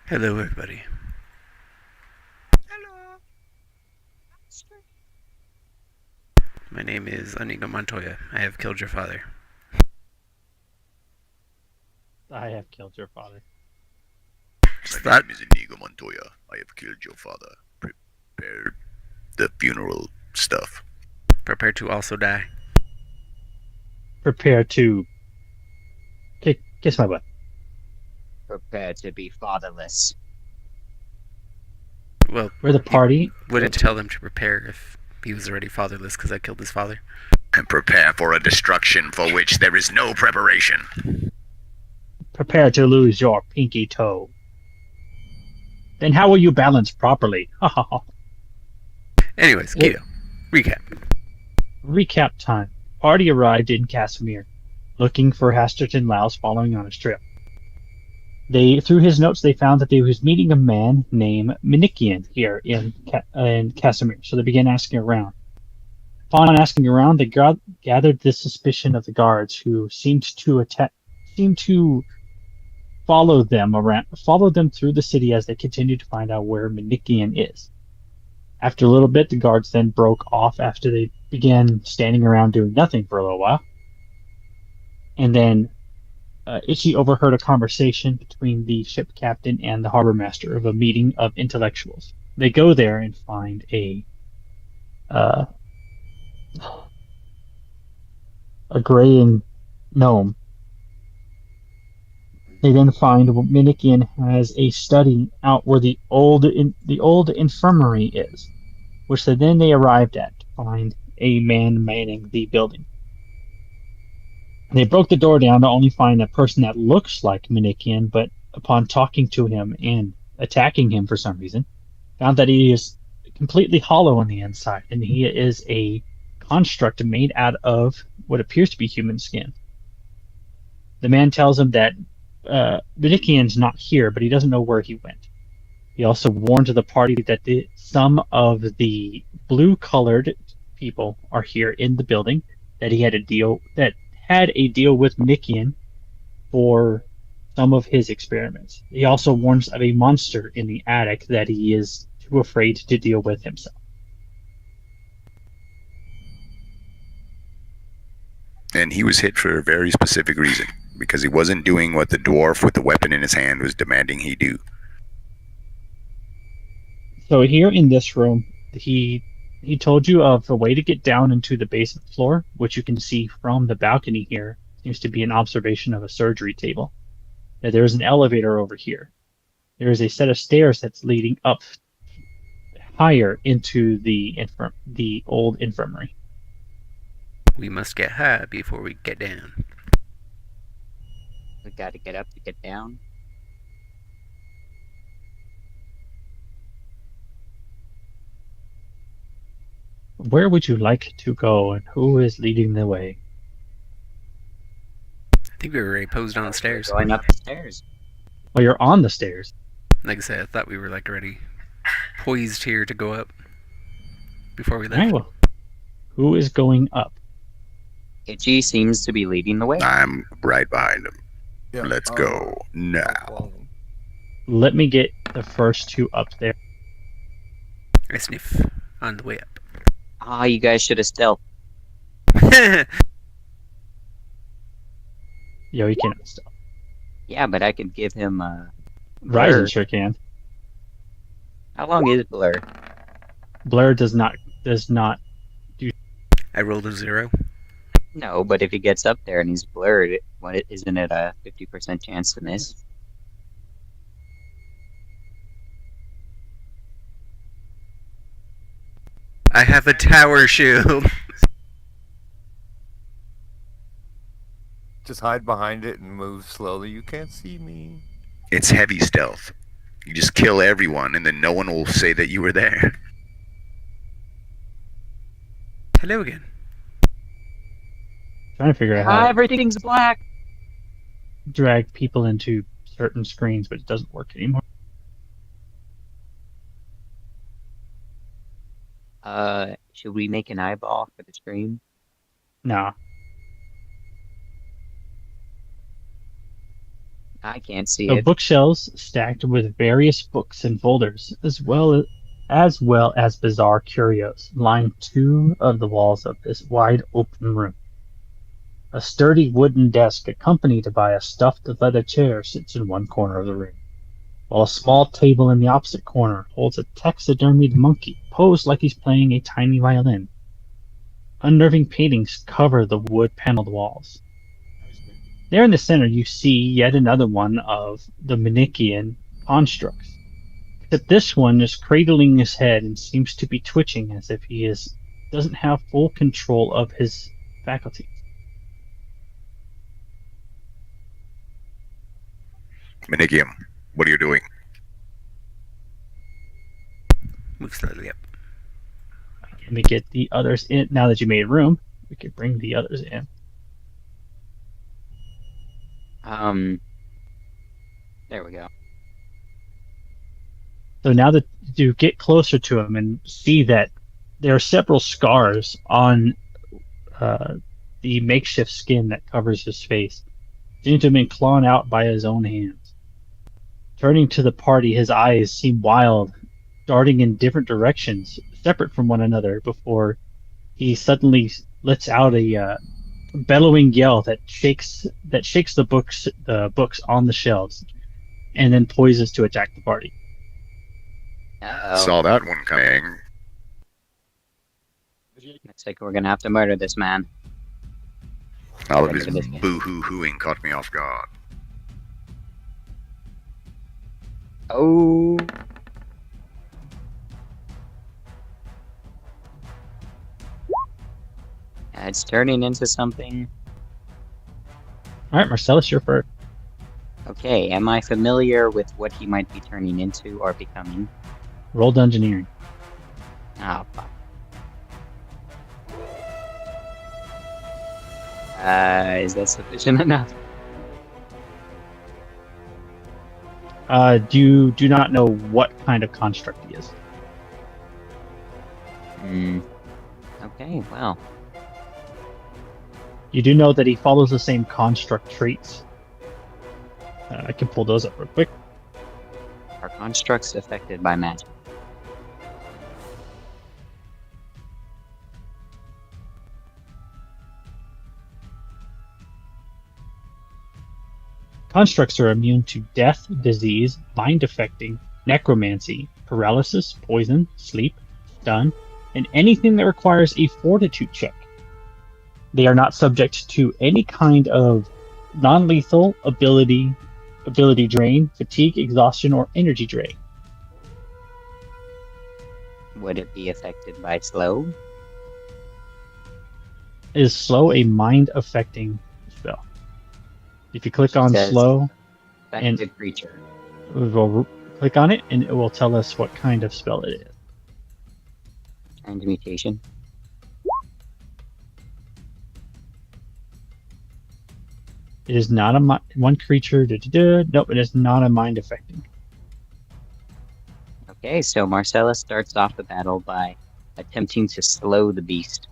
Hello, everybody. Hello. My name is Anigo Montoya. I have killed your father. I have killed your father. Just My that. name is Inigo Montoya. I have killed your father. Prepare the funeral stuff. Prepare to also die. Prepare to kiss my butt. Prepare to be fatherless. Well, We're the you party. wouldn't tell them to prepare if he was already fatherless because I killed his father. And prepare for a destruction for which there is no preparation. Prepare to lose your pinky toe. Then how will you balance properly? Anyways, Guido, recap. Recap time. Party arrived in Casimir, looking for Hasterton Laos following on his trip. Through his notes, they found that they was meeting a man named Minikian here in Casimir, so they began asking around. Upon asking around, they gathered the suspicion of the guards, who seemed to follow them through the city as they continued to find out where Minikian is. After a little bit, the guards then broke off after they began standing around doing nothing for a little while. And then Ichi overheard a conversation between the ship captain and the harbor master of a meeting of intellectuals. They go there and find uh, a graying gnome. They then find Minikian has a study out where the old infirmary is, which they arrived at to find a man manning the building. They broke the door down to only find a person that looks like Minikian, but upon talking to him and attacking him for some reason, found that he is completely hollow on the inside, and he is a construct made out of what appears to be human skin. The man tells him that Minikian's not here, but he doesn't know where he went. He also warned the party that some of the blue-colored people are here in the building. That he had a deal with Nikian for some of his experiments. He also warns of a monster in the attic that he is too afraid to deal with himself. And he was hit for a very specific reason. Because he wasn't doing what the dwarf with the weapon in his hand was demanding he do. So here in this room, he told you of a way to get down into the basement floor, which you can see from the balcony here. Seems to be an observation of a surgery table. That there is an elevator over here. There is a set of stairs that's leading up higher into the old infirmary. We must get high before we get down. We gotta get up to get down. Where would you like to go, and who is leading the way? I think we were already posed on the stairs. We're going up the stairs. Well, you're on the stairs. Like I said, I thought we were already poised here to go up before we All right, left. well, who is going up? Itchy seems to be leading the way. I'm right behind him. Yeah, Let's go now. well, Let me get the first two up there. I sniff on the way up. Ah, you guys should have stealth. Yo, you can't stop. Yeah, but I could give him a Ryzen blur. sure can. How long is blur? Blair does not. I rolled a 0. No, but if he gets up there and he's blurred, isn't it a 50% chance to miss? I have a tower shield. just hide behind it and move slowly. You can't see me. It's heavy stealth. You just kill everyone, and then no one will say that you were there. Hello again. Trying to figure out Ah, how to everything's black. drag people into certain screens, but it doesn't work anymore. Should we make an eyeball for the stream? Nah. I can't see So it. bookshelves stacked with various books and folders, as well as bizarre curios, line two of the walls of this wide open room. A sturdy wooden desk accompanied by a stuffed leather chair sits in one corner of the room, while a small table in the opposite corner holds a taxidermied monkey posed like he's playing a tiny violin. Unnerving paintings cover the wood-paneled walls. There in the center you see yet another one of the Manichean constructs, except this one is cradling his head and seems to be twitching as if doesn't have full control of his faculties. Minigium, what are you doing? Move slowly up. Let me get the others in. Now that you made room, we could bring the others in. There we go. So now that you get closer to him and see that there are several scars on the makeshift skin that covers his face, seems to have been clawed out by his own hands. Turning to the party, his eyes seem wild, darting in different directions, separate from one another, before he suddenly lets out a bellowing yell that shakes the books on the shelves, and then poises to attack the party. Uh-oh. Saw that one coming. Looks like we're gonna have to murder this man. All of Ready his for this game. boo-hoo-hooing caught me off guard. Oh. It's turning into something. All right, Marcellus, you're first. Okay, am I familiar with what he might be turning into or becoming? Roll dungeoneering. Oh, fuck. Is that sufficient enough? You do not know what kind of construct he is. Okay, well. You do know that he follows the same construct traits. I can pull those up real quick. Are constructs affected by magic? Constructs are immune to death, disease, mind affecting, necromancy, paralysis, poison, sleep, stun, and anything that requires a fortitude check. They are not subject to any kind of non-lethal ability drain, fatigue, exhaustion, or energy drain. Would it be affected by slow? Is slow a mind affecting spell? If you click on Says slow, affected creature. we'll click on it and it will tell us what kind of spell it is. Transmutation. It is not a one creature. Nope, it is not a mind affecting. Okay, so Marcellus starts off the battle by attempting to slow the beast.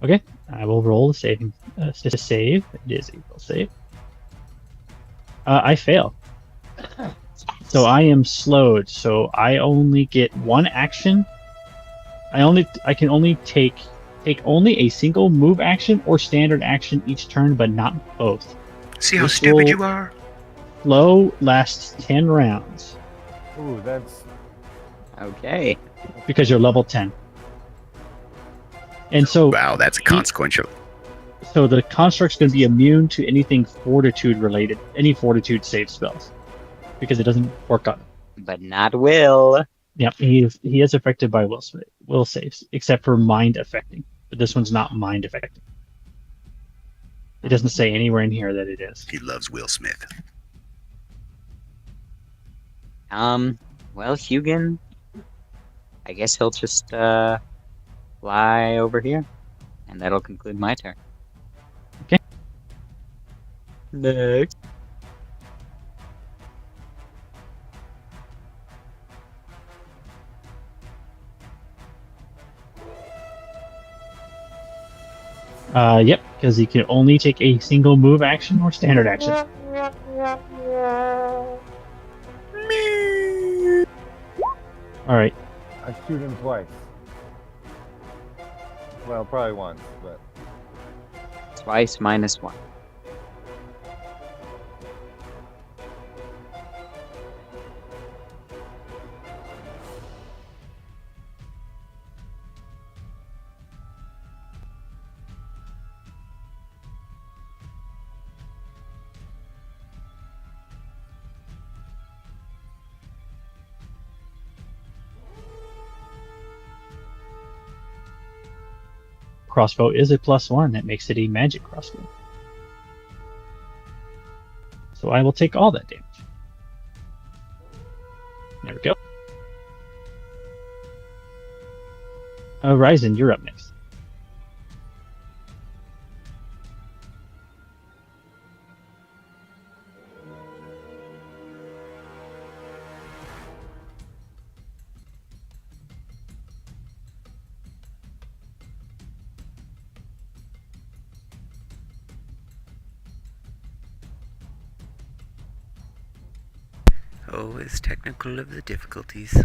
Okay, I will roll the saving to save. It is a will save. I fail. So I am slowed. So I only get one action. I can only take only a single move action or standard action each turn, but not both. See how This stupid will- you are? Slow lasts 10 rounds Ooh, that's Okay. because you're level 10. And so Wow, that's consequential. So the construct's going to be immune to anything fortitude related, any fortitude save spells, because it doesn't work on it. But not will. Yep, he is affected by will saves, except for mind affecting. But this one's not mind affecting. It doesn't say anywhere in here that it is. He loves Will Smith. Well, Hugin, I guess he'll just, fly over here. And that'll conclude my turn. Okay. Next. Yep, because he can only take a single move action or standard action. All right. I shoot him twice. Well, probably once, but Twice minus 1. Crossbow is a +1. That makes it a magic crossbow. So I will take all that damage. There we go. Ryzen, you're up next. Always technical of the difficulties.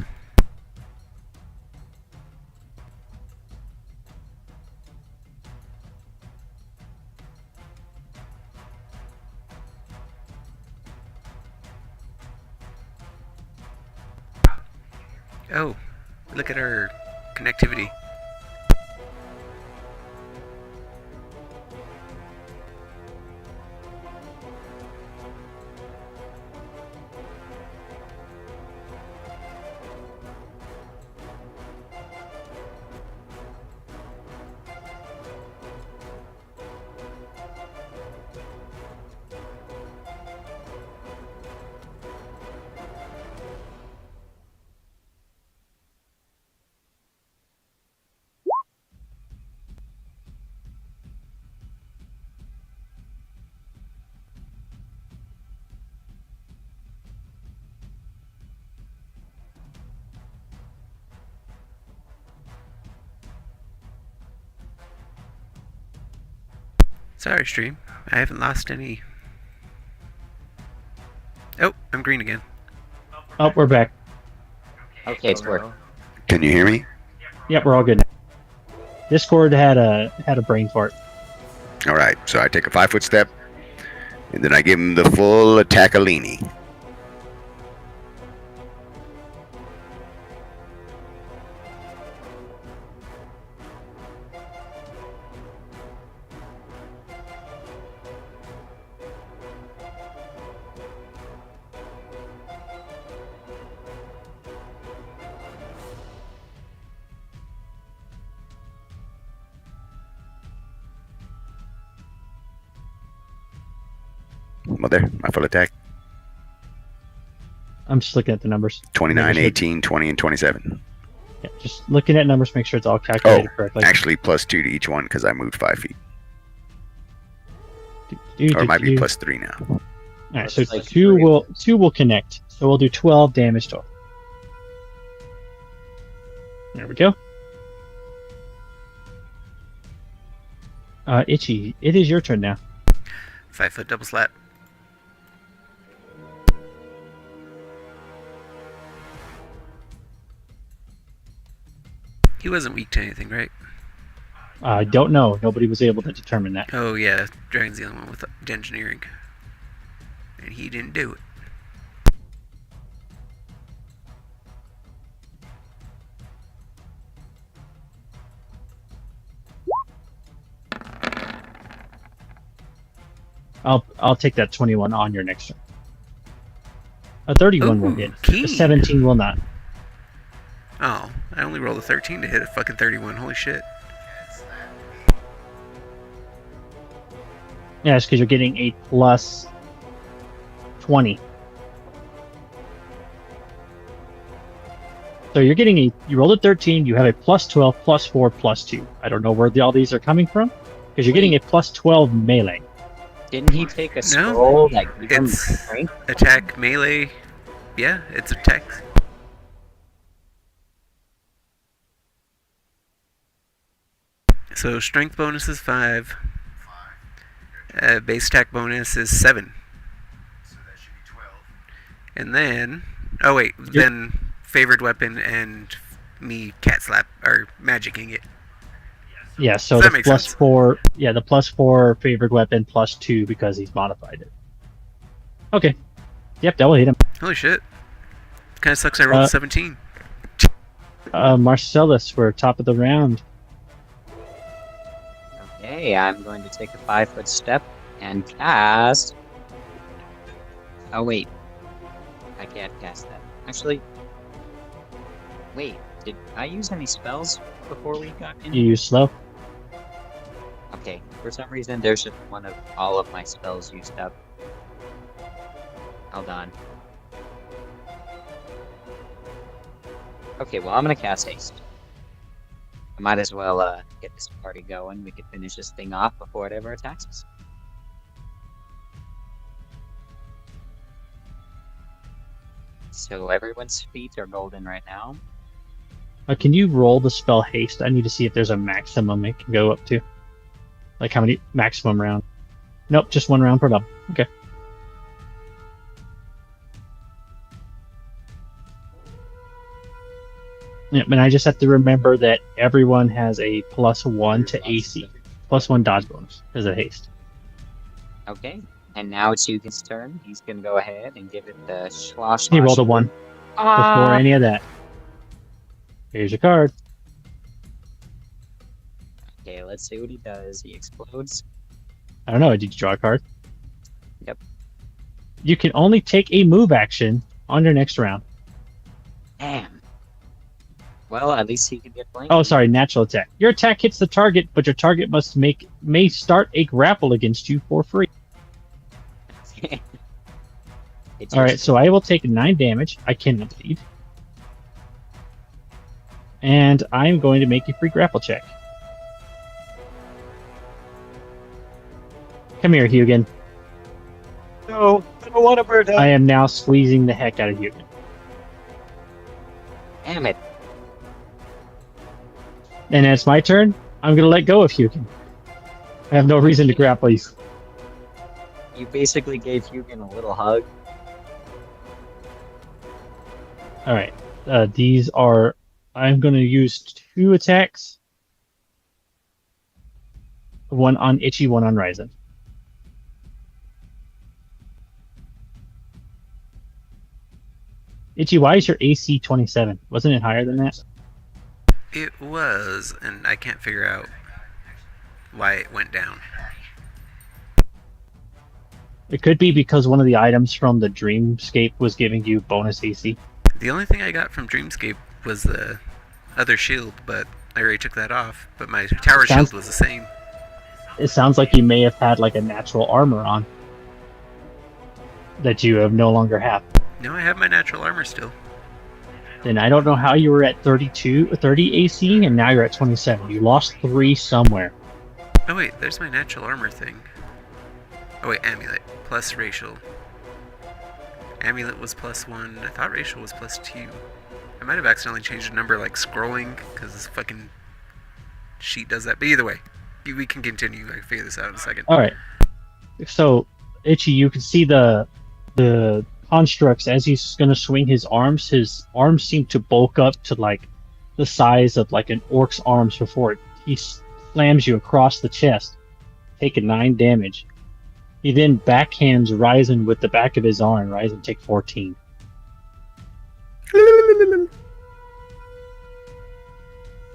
Oh, look at our connectivity. Sorry, stream. I haven't lost any. Oh, I'm green again. Oh, we're back. Okay, it's working. Can you hear me? Yep, we're all good now. Discord had a brain fart. All right. So I take a 5-foot step, and then I give him the full attack-a-leany. Well, there, my full attack. I'm just looking at the numbers. 29, Making sure- 18, 20, and 27. Yeah, just looking at numbers, make sure it's all calculated correctly. Actually, +2 to each one because I moved 5 feet. Or it might be +3 now. All right, so Like two three. will connect. So we'll do 12 damage total. There we go. Itchy, it is your turn now. 5-foot double slap. He wasn't weak to anything, right? I don't know. Nobody was able to determine that. Oh yeah, Dragon's the only one with engineering. And he didn't do it. I'll take that 21 on your next turn. A 31 will Ooh, hit. keen. A 17 will not. Oh, I only rolled a 13 to hit a fucking 31. Holy shit. Yeah, it's because you're getting a plus 20. So you're getting you rolled a 13, you have a plus 12, plus 4, plus 2. I don't know where all these are coming from, because you're getting a plus 12 melee. Didn't he take a scroll that gave him It's strength? attack melee. Yeah, it's attack. So strength bonus is 5. Base attack bonus is 7. And then, oh wait, then favored weapon and me cat slap or magicking it. Yeah, so Does that the make plus sense? 4. Yeah, the plus 4 favored weapon plus 2 because he's modified it. Okay. Yep, that will hit him. Holy shit. Kind of sucks I rolled a 17. Marcellus, we're top of the round. Okay, I'm going to take a 5-foot step and cast. Oh wait, I can't cast that. Actually, wait, did I use any spells before we got in? You use slow. Okay, for some reason there's just one of all of my spells used up. Hold on. Okay, well I'm gonna cast haste. I might as well get this party going. We could finish this thing off before it ever attacks us. So everyone's feet are golden right now. Can you roll the spell haste? I need to see if there's a maximum it can go up to. Like how many maximum round? Nope, just 1 round per double. Okay. Yeah, and I just have to remember that everyone has a +1 to AC. +1 dodge bonus as a haste. Okay, and now it's Yugen's turn. He's gonna go ahead and give it the schwash. He rolled a 1 before any of that. Here's your card. Okay, let's see what he does. He explodes. I don't know, did you draw a card? Yep. You can only take a move action on your next round. Damn. Well, at least he can get blamed. Oh, sorry, natural attack. Your attack hits the target, but your target may start a grapple against you for free. Alright, so I will take 9 damage. I cannot bleed. And I'm going to make a free grapple check. Come here, Hugin. No, I don't want to burn I am now squeezing the heck out of Hugin. Damn it. And it's my turn. I'm going to let go of Hugin. I have no reason to grapple you. You basically gave Yugen a little hug. Alright, these are... I'm going to use 2 attacks. One on Itchy, one on Ryzen. Itchy, why is your AC 27? Wasn't it higher than that? It was, and I can't figure out why it went down. It could be because one of the items from the Dreamscape was giving you bonus AC. The only thing I got from Dreamscape was the other shield, but I already took that off. But my tower shield was the same. It sounds like you may have had like a natural armor on that you have no longer have. No, I have my natural armor still. Then I don't know how you were at 30 AC and now you're at 27. You lost 3 somewhere. Oh wait, there's my natural armor thing. Oh wait, amulet. Plus racial. Amulet was +1. I thought racial was +2. I might have accidentally changed the number like scrolling, because this fucking sheet does that. But either way, we can continue. I can figure this out in a second. Alright. So, Itchy, you can see the constructs as he's going to swing his arms seem to bulk up to like the size of like an orc's arms before he slams you across the chest, taking 9 damage. He then backhands Ryzen with the back of his arm. Ryzen take 14.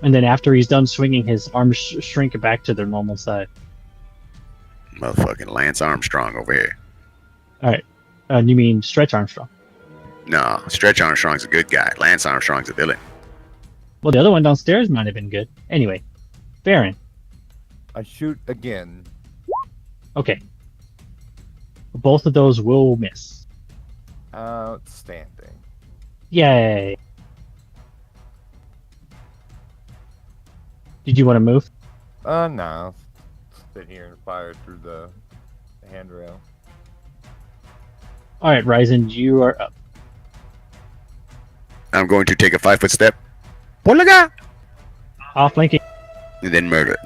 And then after he's done swinging, his arms shrink back to their normal size. Motherfucking Lance Armstrong over here. Alright. You mean Stretch Armstrong? No, Stretch Armstrong's a good guy. Lance Armstrong's a villain. Well, the other one downstairs might have been good. Anyway, Baron. I shoot again. Okay. Both of those will miss. Outstanding. Yay. Did you want to move? No. Sit here and fire through the handrail. Alright, Ryzen, you are up. I'm going to take a 5-foot step. Polaga! Off flanking. And then murder it.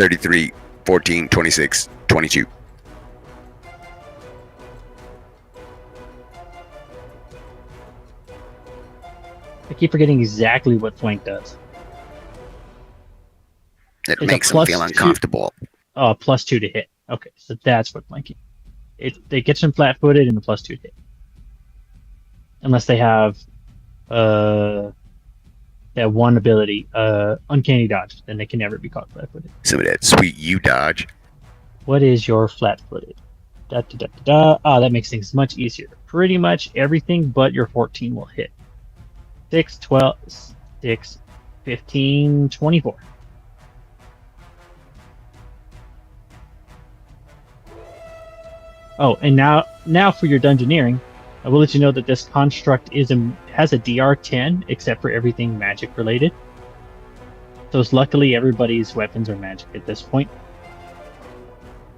33, 14, 26, 22. I keep forgetting exactly what flank does. It It's a makes them plus feel 2. uncomfortable. Oh, +2 to hit. Okay, so that's what flanking. It gets them flat-footed and a +2 to hit. Unless they have that one ability, uncanny dodge, then they can never be caught flat-footed. Some of that sweet you dodge. What is your flat-footed? Da, da, da, da, da. Ah, that makes things much easier. Pretty much everything but your 14 will hit. 6, 12, 6, 15, 24. Oh, and now for your dungeoneering, I will let you know that this construct has a DR 10, except for everything magic related. So luckily everybody's weapons are magic at this point.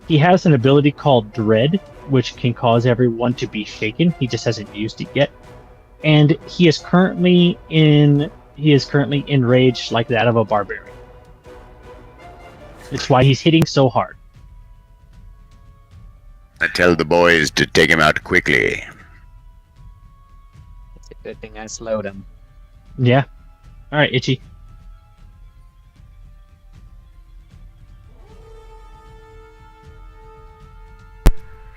He has an ability called Dread, which can cause everyone to be shaken. He just hasn't used it yet. And he is currently enraged like that of a barbarian. It's why he's hitting so hard. I tell the boys to take him out quickly. It's a good thing I slowed him. Yeah. Alright, Itchy.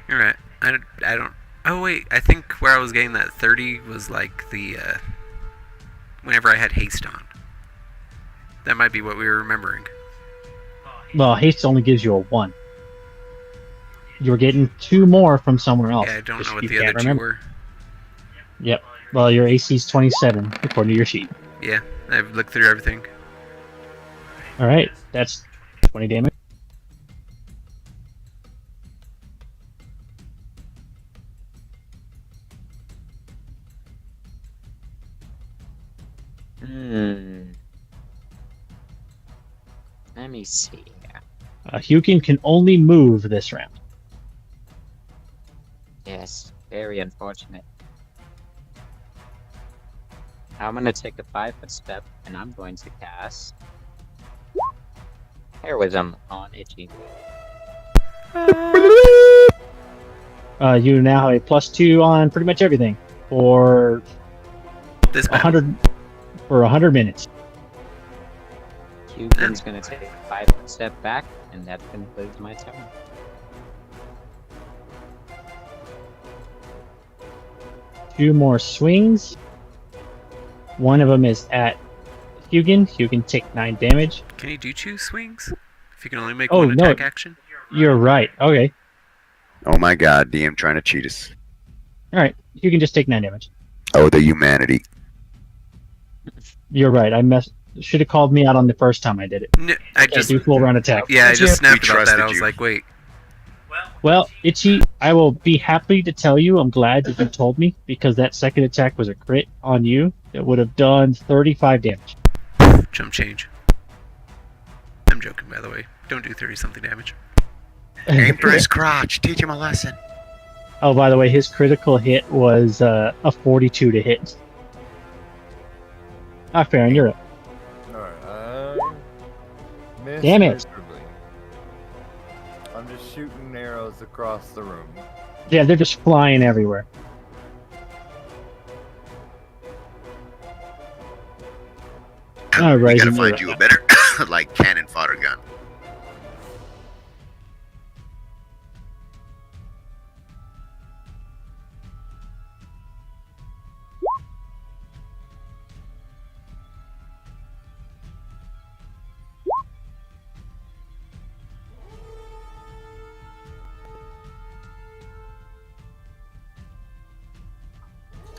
You're right. I don't. Oh wait, I think where I was getting that 30 was like the whenever I had haste on. That might be what we were remembering. Well, haste only gives you a 1. You're getting 2 more from somewhere else. Yeah, I don't Just know what you the can't other two remember. were. Yep. Well, your AC's 27, according to your sheet. Yeah, I've looked through everything. Alright, that's 20 damage. Let me see here. Hugin can only move this round. Yes, very unfortunate. I'm gonna take a 5-foot step and I'm going to cast Heroism on Itchy. You now have a +2 on pretty much everything for This battle. 100 minutes. Hugin's gonna take a 5-foot step back, and that concludes my turn. Two more swings. One of them is at Hugin. Hugin take 9 damage. Can you do 2 swings? If you can only make Oh, one no. attack action? You're right. Okay. Oh my god, DM trying to cheat us. Alright. Hugin just take 9 damage. Oh, the humanity. You're right. Should have called me out on the first time I did it. No, I Just just do full round attack. yeah, I just snapped We about that. trusted I was you. like, wait. Well, Itchy, I will be happy to tell you I'm glad that you told me, because that second attack was a crit on you that would have done 35 damage. Jump change. I'm joking, by the way. Don't do 30-something damage. Aim for his crotch. Teach him a lesson. Oh, by the way, his critical hit was a 42 to hit. Farron, you're up. Alright, missed Damn it. miserably. I'm just shooting arrows across the room. Yeah, they're just flying everywhere. All We right, gotta you're find up. you a better, like, cannon fodder gun.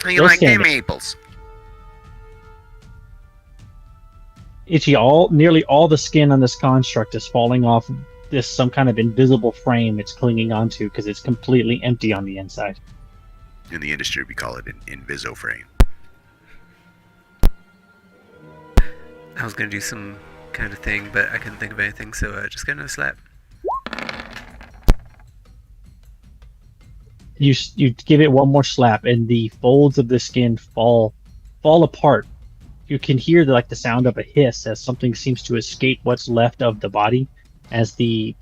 How you They're like them standing. apples? Itchy, nearly all the skin on this construct is falling off this some kind of invisible frame it's clinging onto because it's completely empty on the inside. In the industry, we call it an inviso frame. I was gonna do some kind of thing, but I couldn't think of anything, so just got another slap. You give it one more slap, and the folds of the skin fall apart. You can hear the sound of a hiss as something seems to escape what's left of the body as the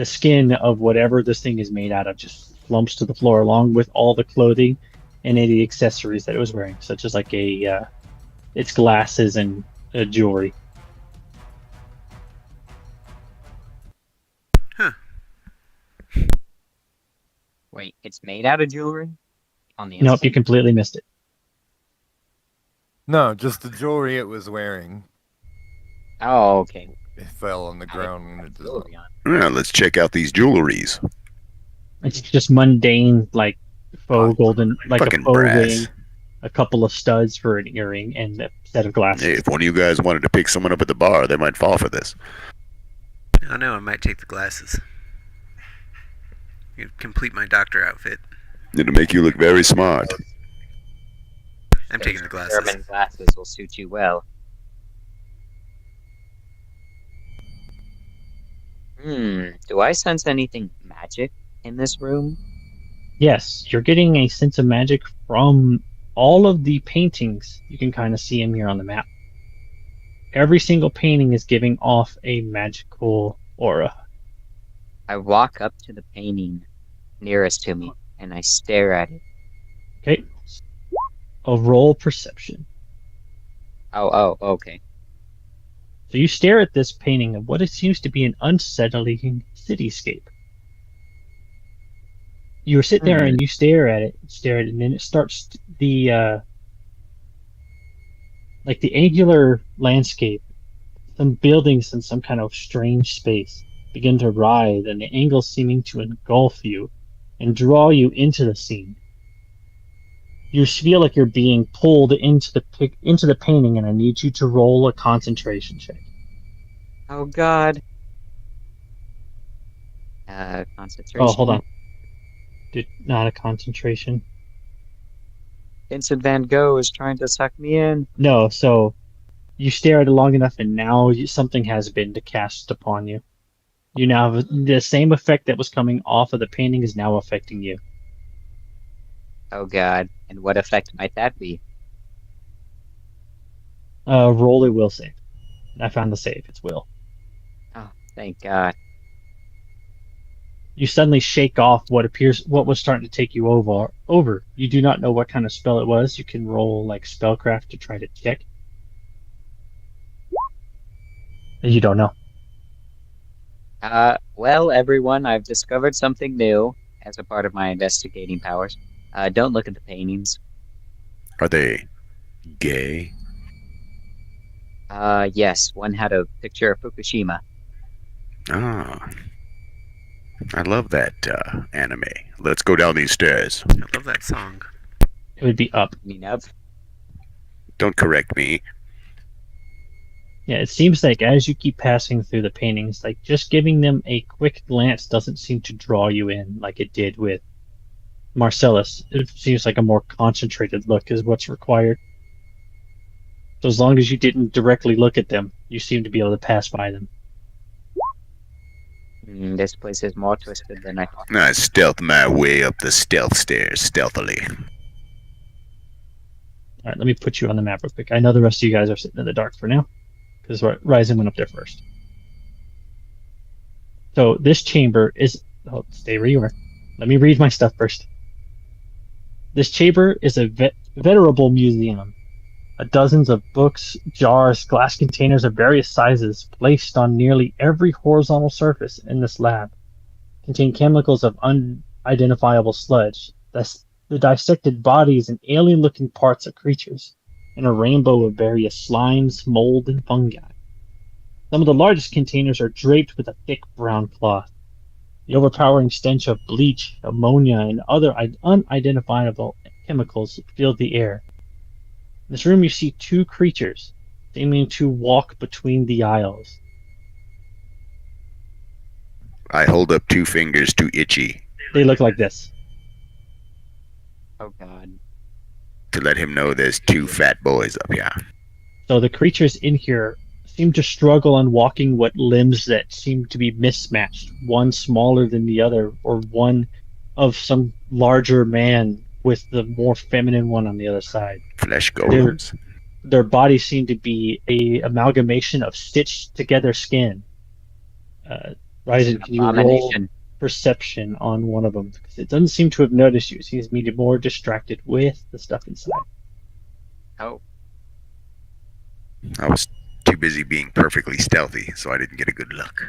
skin of whatever this thing is made out of just flumps to the floor, along with all the clothing and any accessories that it was wearing, such as like its glasses and jewelry. Huh. Wait, it's made out of jewelry? On the Nope, inside? you completely missed it. No, just the jewelry it was wearing. Oh, okay. It fell on the ground when it dissolved. Jewelry on. Well, let's check out these jewelries. It's just mundane, like faux golden, like a Fucking faux brass. ring, a couple of studs for an earring, and a set of glasses. Hey, if one of you guys wanted to pick someone up at the bar, they might fall for this. I know, I might take the glasses. You complete my doctor outfit. It'll make you look very smart. I'm taking the glasses. German glasses will suit you well. Do I sense anything magic in this room? Yes, you're getting a sense of magic from all of the paintings. You can kind of see them here on the map. Every single painting is giving off a magical aura. I walk up to the painting nearest to me and I stare at it. Okay. A roll perception. Oh, okay. So you stare at this painting of what it seems to be an unsettling cityscape. You sit there and you stare at it, and then it starts the like the angular landscape, some buildings in some kind of strange space begin to writhe, and the angles seeming to engulf you and draw you into the scene. You feel like you're being pulled into the painting, and I need you to roll a concentration check. Oh God. Concentration. Oh, hold on. Not a concentration. Vincent Van Gogh is trying to suck me in. No, so you stare at it long enough, and now something has been cast upon you. You now have the same effect that was coming off of the painting is now affecting you. Oh God. And what effect might that be? Roll a will save. I found the save. It's will. Oh, thank God. You suddenly shake off what was starting to take you over. You do not know what kind of spell it was. You can roll like spellcraft to try to check. And you don't know. Well, everyone, I've discovered something new as a part of my investigating powers. Don't look at the paintings. Are they gay? Yes, one had a picture of Fukushima. Ah. I love that anime. Let's go down these stairs. I love that song. It would be up. I mean, up. Don't correct me. Yeah, it seems like as you keep passing through the paintings, like just giving them a quick glance doesn't seem to draw you in like it did with Marcellus. It seems like a more concentrated look is what's required. So as long as you didn't directly look at them, you seem to be able to pass by them. This place is more twisted than I thought. I stealth my way up the stealth stairs stealthily. All right, let me put you on the map real quick. I know the rest of you guys are sitting in the dark for now, because Ryzen went up there first. So this chamber is... Oh, stay where you are. Let me read my stuff first. This chamber is a venerable museum. Dozens of books, jars, glass containers of various sizes placed on nearly every horizontal surface in this lab contain chemicals of unidentifiable sludge. The dissected bodies and alien-looking parts of creatures in a rainbow of various slimes, mold, and fungi. Some of the largest containers are draped with a thick brown cloth. The overpowering stench of bleach, ammonia, and other unidentifiable chemicals filled the air. In this room you see two creatures seeming to walk between the aisles. I hold up two fingers to Itchy They look like this. Oh God. to let him know there's two fat boys up here. So the creatures in here seem to struggle on walking with limbs that seem to be mismatched, one smaller than the other, or one of some larger man with the more feminine one on the other side. Flesh golems. Their bodies seem to be a amalgamation of stitched together skin, Ryzen, can you roll Abomination. perception on one of them? Because it doesn't seem to have noticed you. It seems to be more distracted with the stuff inside. Oh, I was too busy being perfectly stealthy, so I didn't get a good look.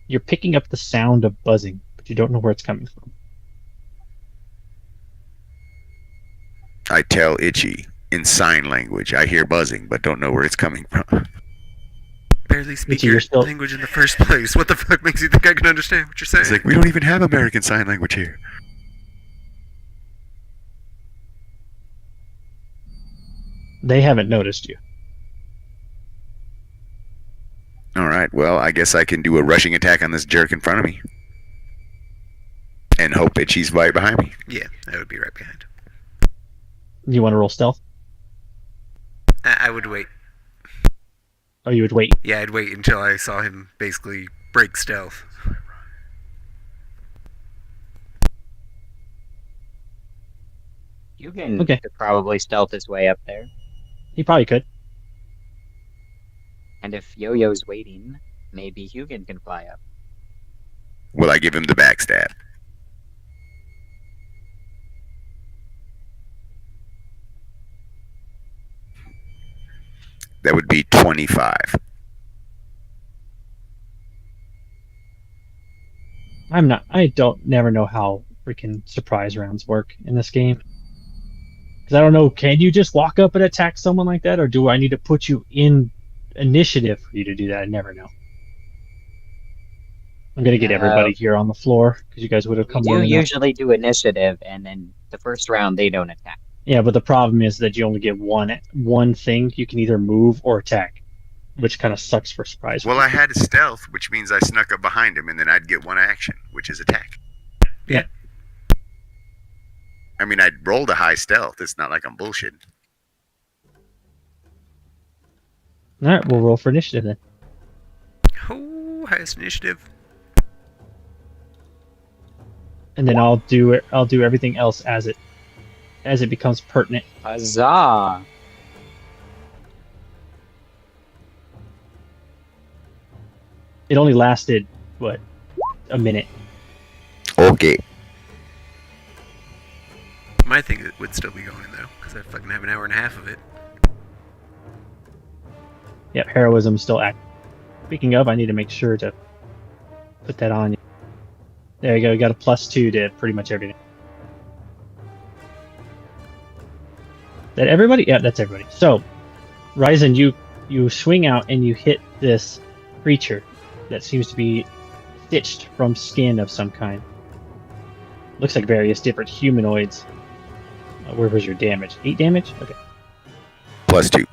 You're picking up the sound of buzzing, but you don't know where it's coming from. I tell Itchy in sign language. I hear buzzing, but don't know where it's coming from. Barely speak Itchy, your you're still- language in the first place. What the fuck makes you think I can understand what you're saying? It's like, we don't even have American Sign Language here. They haven't noticed you. Alright, well, I guess I can do a rushing attack on this jerk in front of me. And hope Itchy's right behind me. Yeah, I would be right behind. You want to roll stealth? I would wait. Oh, you would wait. Yeah, I'd wait until I saw him basically break stealth. Hugin Okay. could probably stealth his way up there. He probably could. And if Yo-Yo's waiting, maybe Hugin can fly up. Will I give him the backstab? That would be 25. I don't never know how freaking surprise rounds work in this game. Because I don't know, can you just walk up and attack someone like that? Or do I need to put you in initiative for you to do that? I never know. I'm going to get everybody here on the floor because you guys would have come You on. usually do initiative, and then the first round they don't attack. Yeah, but the problem is that you only get one thing. You can either move or attack, which kind of sucks for surprise. Well, I had stealth, which means I snuck up behind him, and then I'd get one action, which is attack. Yeah. I mean, I'd rolled a high stealth. It's not like I'm bullshitting. All right, we'll roll for initiative then. Oh, highest initiative. And then I'll do everything else as it becomes pertinent. Huzzah! It only lasted what, a minute. Okay. My thing would still be going though, because I fucking have an hour and a half of it. Yep, heroism still active. Speaking of, I need to make sure to put that on. There you go. You got a +2 to pretty much everything. That everybody? Yeah, that's everybody. So, Ryzen, you swing out and you hit this creature that seems to be stitched from skin of some kind. Looks like various different humanoids. Where was your damage? 8 damage? Okay. +2.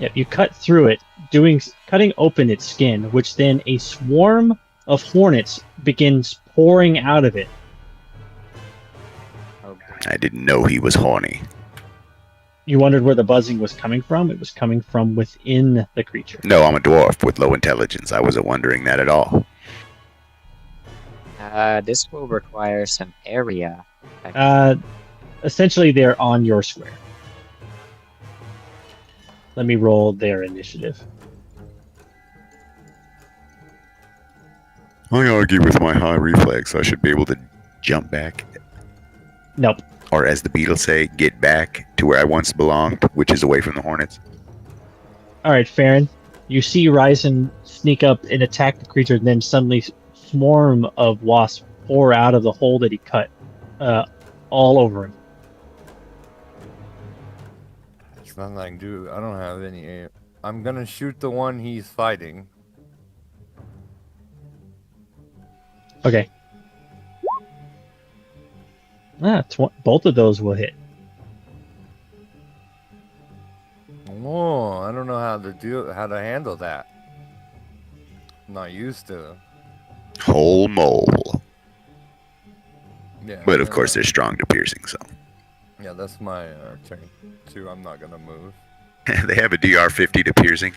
Yep, you cut through it, cutting open its skin, which then a swarm of hornets begins pouring out of it. Oh, I didn't know he was horny. You wondered where the buzzing was coming from? It was coming from within the creature. No, I'm a dwarf with low intelligence. I wasn't wondering that at all. this will require some area. Essentially, they're on your square. Let me roll their initiative. I argue with my high reflex. I should be able to jump back. Nope. Or as the Beatles say, get back to where I once belonged, which is away from the hornets. All right, Farron. You see Ryzen sneak up and attack the creature, and then suddenly swarm of wasps pour out of the hole that he cut all over him. It's nothing I can do. I don't have any aim. I'm gonna shoot the one he's fighting. Okay. Both of those will hit. Oh, I don't know how to handle that. I'm not used to. Whole mole. Yeah. But of course, they're strong to piercing, so. Yeah, that's my turn too. I'm not gonna move. They have a DR 50 to piercing.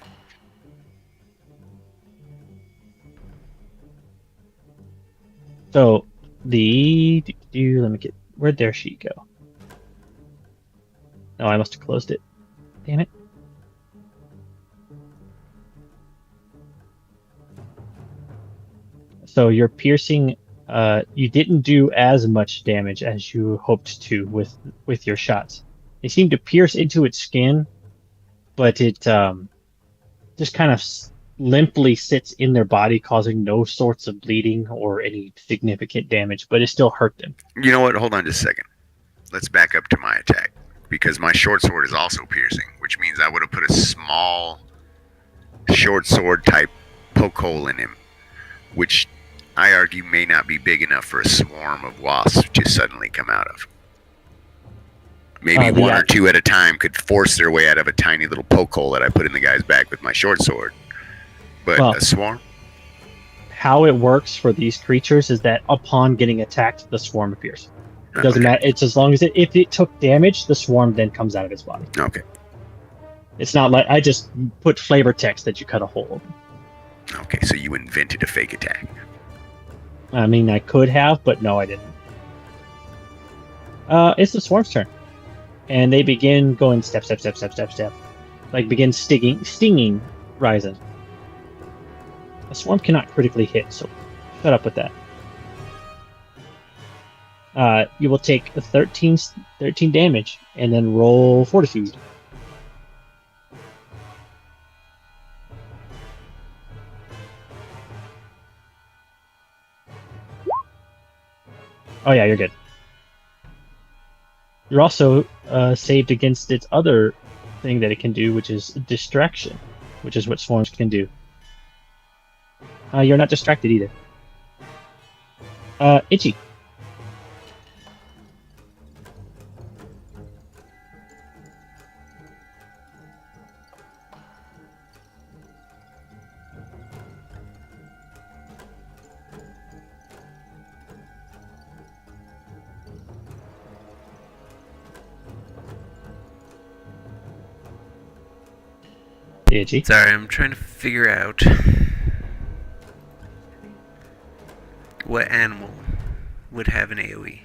So let me get, where'd their sheet go? No, I must have closed it. Damn it. So your piercing, you didn't do as much damage as you hoped to with your shots. They seem to pierce into its skin, but it just kind of limply sits in their body, causing no sorts of bleeding or any significant damage, but it still hurt them. You know what? Hold on just a second. Let's back up to my attack. Because my short sword is also piercing, which means I would have put a small short sword type poke hole in him, which I argue may not be big enough for a swarm of wasps to suddenly come out of. Maybe one or two at a time could force their way out of a tiny little poke hole that I put in the guy's back with my short sword. But a swarm? How it works for these creatures is that upon getting attacked, the swarm appears. It doesn't matter. It's as long as if it took damage, the swarm then comes out of its body. Okay. It's not like I just put flavor text that you cut a hole open. Okay, so you invented a fake attack. I mean, I could have, but no, I didn't. It's the swarm's turn. And they begin going step. Like begin stinging Ryzen. A swarm cannot critically hit, so shut up with that. You will take 13 damage and then roll Fortitude. Oh yeah, you're good. You're also saved against its other thing that it can do, which is distraction, which is what swarms can do. You're not distracted either. Itchy. Itchy. Sorry, I'm trying to figure out what animal would have an AoE.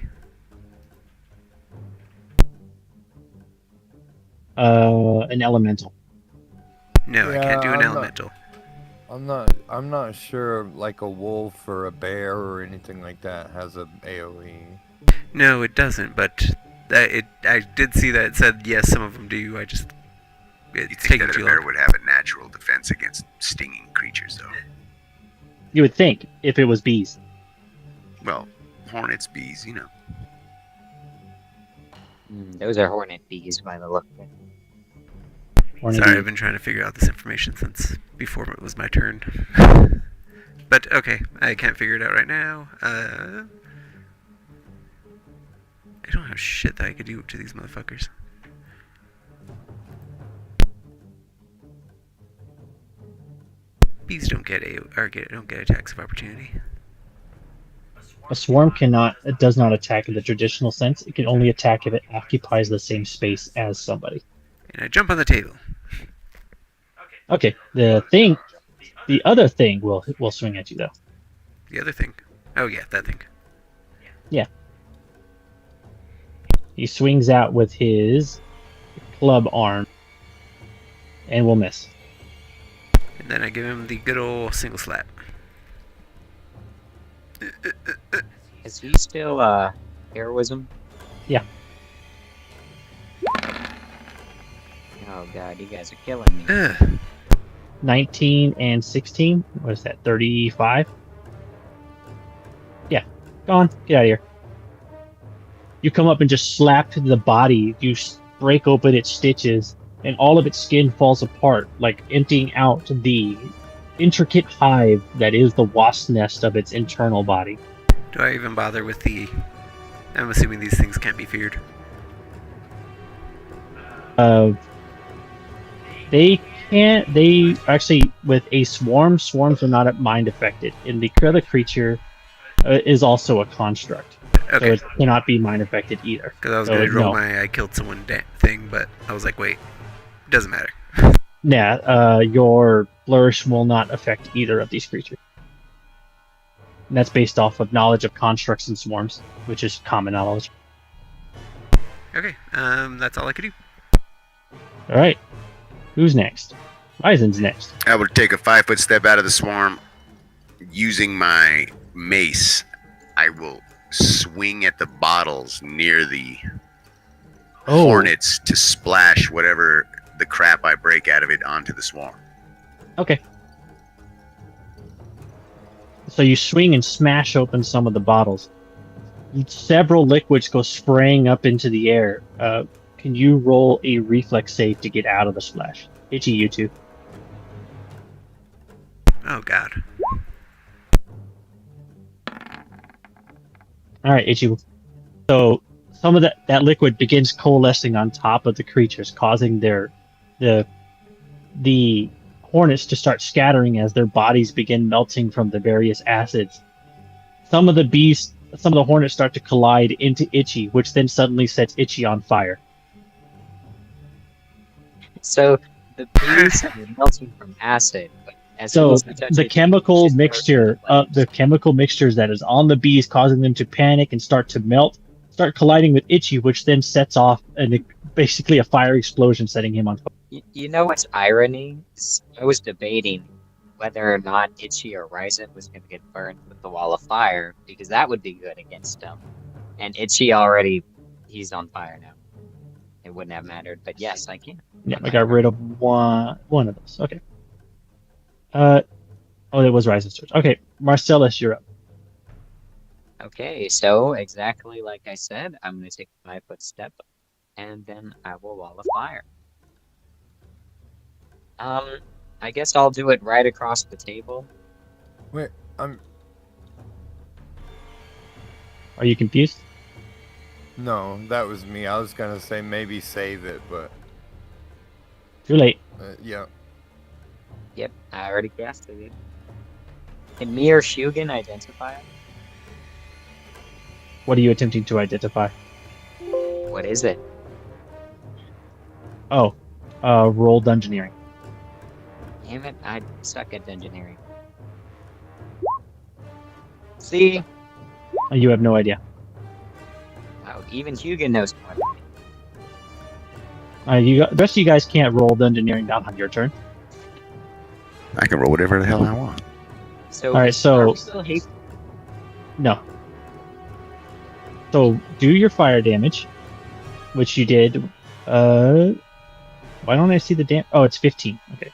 An elemental. No, I can't do an elemental. I'm not sure like a wolf or a bear or anything like that has a AoE. No, it doesn't, but I did see that it said yes, some of them do. I just It's taking that a bear would have a natural defense against stinging creatures, though. You would think, if it was bees. Well, hornets, bees, you know. Those are hornet bees by the look of it. Sorry, I've been trying to figure out this information since before it was my turn. But, okay, I can't figure it out right now. I don't have shit that I could do to these motherfuckers. Bees don't get attacks of opportunity. A swarm does not attack in the traditional sense. It can only attack if it occupies the same space as somebody. And I jump on the table. Okay, the other thing will swing at you though. The other thing? Oh yeah, that thing. Yeah. He swings out with his club arm and will miss. And then I give him the good old single slap. Is he still heroism? Yeah. Oh god, you guys are killing me. 19 and 16. What is that? 35? Yeah. Go on. Get out of here. You come up and just slap the body. You break open its stitches, and all of its skin falls apart, like emptying out the intricate hive that is the wasp nest of its internal body. Do I even bother with the... I'm assuming these things can't be feared. They can't... They actually, with a swarms are not mind affected. And the other creature is also a construct. Okay. So it cannot be mind affected either. Because I was going to roll my I killed someone thing, but I was like, wait, doesn't matter. Yeah, your flourish will not affect either of these creatures. And that's based off of knowledge of constructs and swarms, which is common knowledge. Okay, that's all I could do. Alright. Who's next? Ryzen's next. I would take a 5-foot step out of the swarm, using my mace, I will swing at the bottles near the hornets to splash whatever the crap I break out of it onto the swarm. Okay. So you swing and smash open some of the bottles. Several liquids go spraying up into the air. Can you roll a reflex save to get out of the splash? Itchy, you two. Oh God. All right, Itchy. So some of that liquid begins coalescing on top of the creatures, causing the hornets to start scattering as their bodies begin melting from the various acids. Some of the hornets start to collide into Itchy, which then suddenly sets Itchy on fire. So the bees are melting from acid, but as soon So as they touch the it, chemical it's just mixture, flames. the chemical mixtures that is on the bees, causing them to panic and start to melt, start colliding with Itchy, which then sets off basically a fire explosion, setting him on fire. You know what's irony? I was debating whether or not Itchy or Ryzen was going to get burned with the wall of fire, because that would be good against him. And Itchy he's on fire now. It wouldn't have mattered, but yes, I can. Yeah, I got rid of one of those. Okay. It was Ryzen's turn. Okay, Marcellus, you're up. Okay, so exactly like I said, I'm going to take a 5-foot step, and then I will wall of fire. I guess I'll do it right across the table. Wait, Are you confused? No, that was me. I was gonna say maybe save it, but Too late. yeah. Yep, I already casted it. Can me or Shugen identify it? What are you attempting to identify? What is it? Oh, roll Dungeoneering. Damn it, I suck at engineering. See? You have no idea. Wow, even Hugen knows more than me. The rest of you guys can't roll Dungeoneering down on your turn. I can roll whatever the hell I want. So, All right, so- are we still No. So do your fire damage, which you did. Why don't I see the damage? Oh, it's 15. Okay.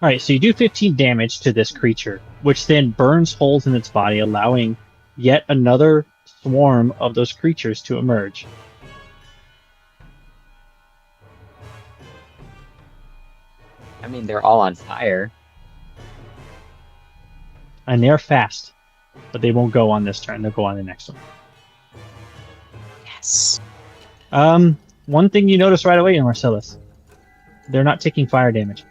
All right, so you do 15 damage to this creature, which then burns holes in its body, allowing yet another swarm of those creatures to emerge. I mean, they're all on fire. And they're fast, but they won't go on this turn. They'll go on the next one. Yes. One thing you notice right away, Marcellus, they're not taking fire damage.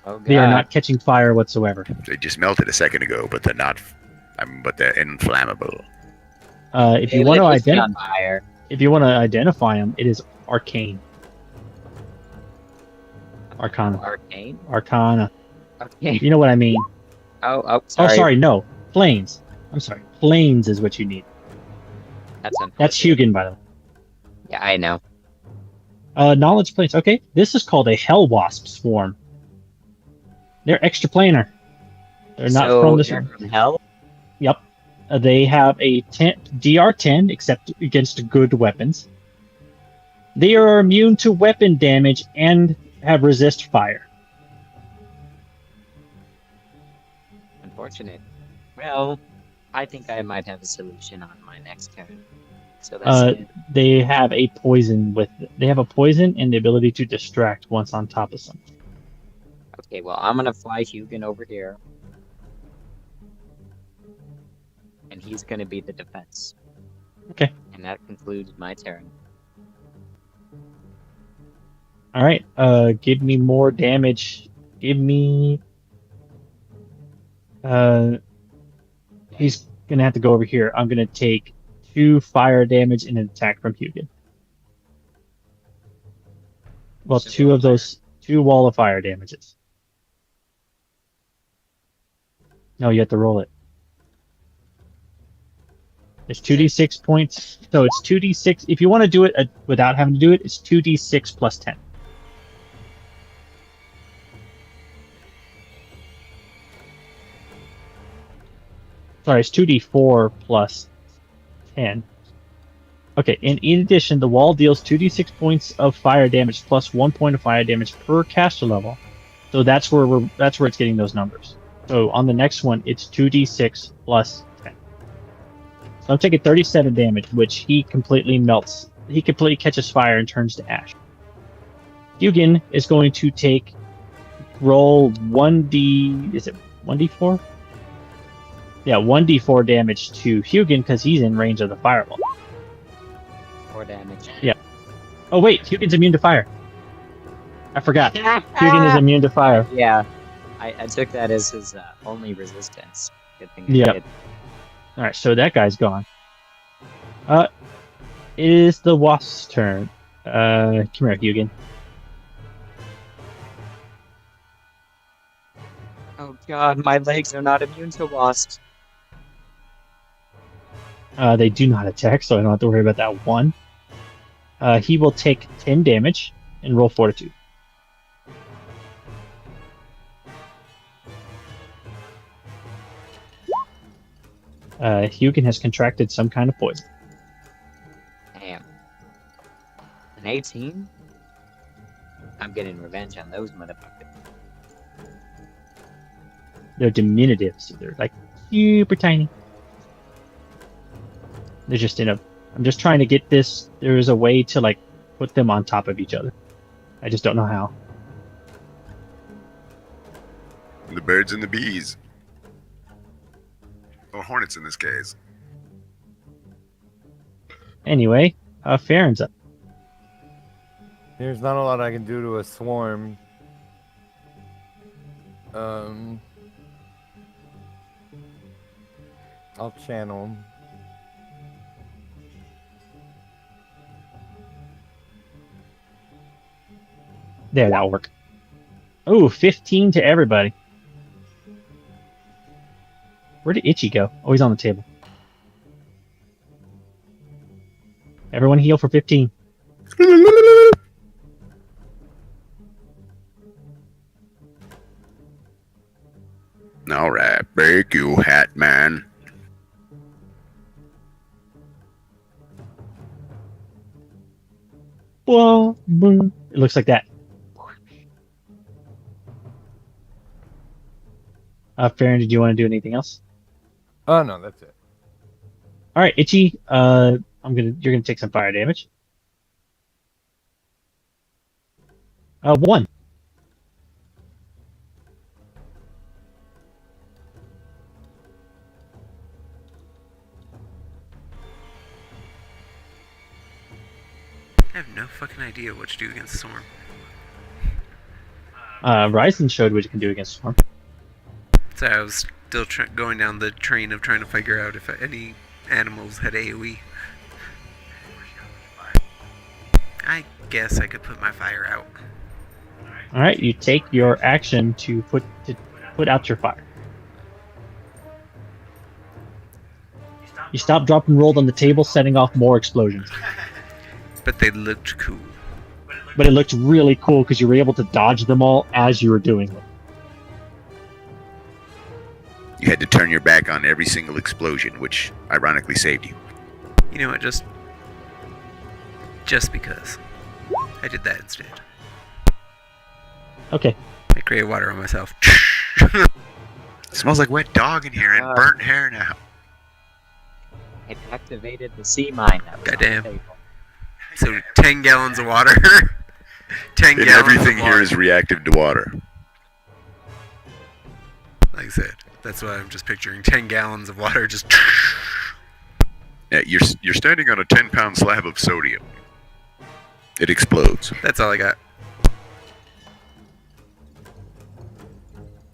Oh, God. They are not catching fire whatsoever. They just melted a second ago, but they're not. But they're inflammable. If They you want to lit me on identify, fire. if you want to identify them, it is arcane. Arcana. Arcane? Arcana. Okay. You know what I mean? Oh, sorry. Oh, sorry, no. Planes. I'm sorry. Planes is what you need. That's unfortunate. That's Hugin, by the way. Yeah, I know. Knowledge planes. Okay, this is called a Hell Wasp swarm. They're extraplanar. They're not So, from this. they're from hell? Yep. They have a DR10, except against good weapons. They are immune to weapon damage and have resist fire. Unfortunate. Well, I think I might have a solution on my next turn. So that's it. They have a poison and the ability to distract once on top of something. Okay, well, I'm gonna fly Hugin over here. And he's gonna be the defense. Okay. And that concludes my turn. All right. Give me more damage. Give me. He's gonna have to go over here. I'm gonna take 2 fire damage and an attack from Hugin. Well, So 2 of those 2 wall of fire damages. No, you have to roll it. It's 2d6 points. So it's 2d6. If you want to do it without having to do it, it's 2d6 plus 10. Sorry, it's 2d4 plus 10. Okay, and in addition, the wall deals 2d6 points of fire damage plus 1 point of fire damage per caster level. So that's where it's getting those numbers. So on the next one, it's 2d6 plus 10. So I'm taking 37 damage, which he completely melts. He completely catches fire and turns to ash. Hugin is going to roll 1d... Is it 1d4? Yeah, 1d4 damage to Hugin because he's in range of the fireball. 4 damage. Yeah. Oh wait, Hugin's immune to fire. I forgot. Hugin is immune to fire. Yeah, I took that as his only resistance. Good thing I Yeah. did. Alright, so that guy's gone. It is the wasp's turn. Come here, Hugin. Oh god, my legs are not immune to wasps. They do not attack, so I don't have to worry about that one. He will take 10 damage and roll fortitude. Hugin has contracted some kind of poison. Damn. An 18? I'm getting revenge on those motherfuckers. They're diminutives, so they're like super tiny. They're just I'm just trying to get this. There is a way to like put them on top of each other. I just don't know how. The birds and the bees. Or hornets in this case. Anyway, Farron's up. There's not a lot I can do to a swarm. I'll channel him. There, that'll work. Oh, 15 to everybody. Where did Itchy go? Oh, he's on the table. Everyone heal for 15. All right, break you, hat man. Whoa, boom. It looks like that. Farron, did you want to do anything else? Oh no, that's it. All right, Itchy. You're gonna take some fire damage. 1. I have no fucking idea what to do against Storm. Ryzen showed what you can do against Storm. So I was still going down the train of trying to figure out if any animals had AoE. I guess I could put my fire out. All right, you take your action to put out your fire. You stop, drop, and rolled on the table, setting off more explosions. But they looked cool. But it looked really cool because you were able to dodge them all as you were doing it. You had to turn your back on every single explosion, which ironically saved you. You know what, just because. I did that instead. Okay. I created water on myself. It smells like wet dog in here and burnt hair now. It activated the sea mine that was Goddamn. on the table. So 10 gallons of water. 10 And gallons everything of here water. is reactive to water. Like I said, that's what I'm just picturing. 10 gallons of water just... Yeah, you're standing on a 10-pound slab of sodium. It explodes. That's all I got.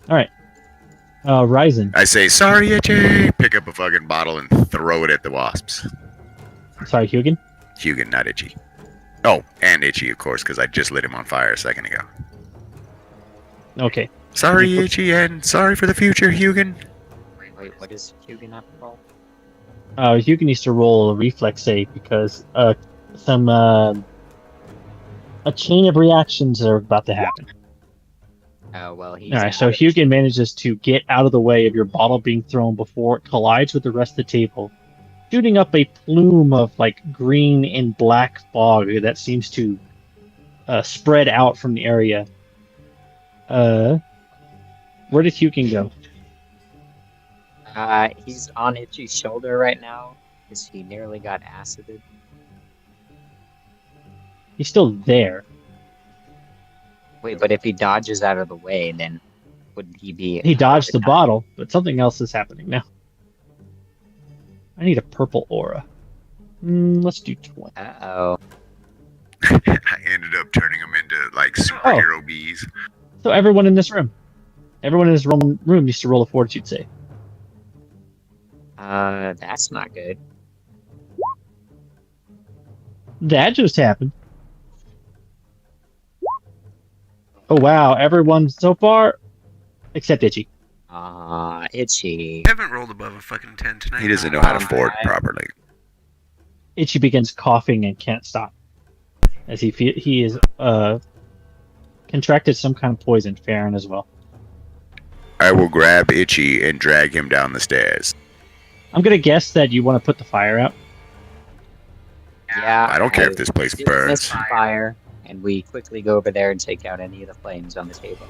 All right. Ryzen. I say, sorry, Itchy! Pick up a fucking bottle and throw it at the wasps. Sorry, Hugin. Hugin, not Itchy. Oh, and Itchy, of course, because I just lit him on fire a second ago. Okay. Sorry, Itchy, and sorry for the future, Hugin. Wait, what is Hugin have to roll? Hugin needs to roll a reflex save because a chain of reactions are about to happen. Oh, well, he's All right, so out of Hugin manages to get out of the way of your bottle being thrown before it collides with the rest of the table, shooting up a plume of like green and black fog that seems to spread out from the area. Where did Hugin go? He's on Itchy's shoulder right now because he nearly got acided. He's still there. Wait, but if he dodges out of the way, then would he be? He dodged the bottle, but something else is happening now. I need a purple aura. Let's do 20. Uh-oh. I ended up turning them into like superhero bees. So everyone in this room needs to roll a fortitude save. That's not good. That just happened. Oh wow, everyone so far except Itchy. Itchy. I haven't rolled above a fucking 10 tonight. He doesn't know how to fort properly. Itchy begins coughing and can't stop, as he is contracted some kind of poison. Farron as well. I will grab Itchy and drag him down the stairs. I'm gonna guess that you want to put the fire out. Yeah. I don't care if this place do burns. mist and fire, and we quickly go over there and take out any of the flames on the table.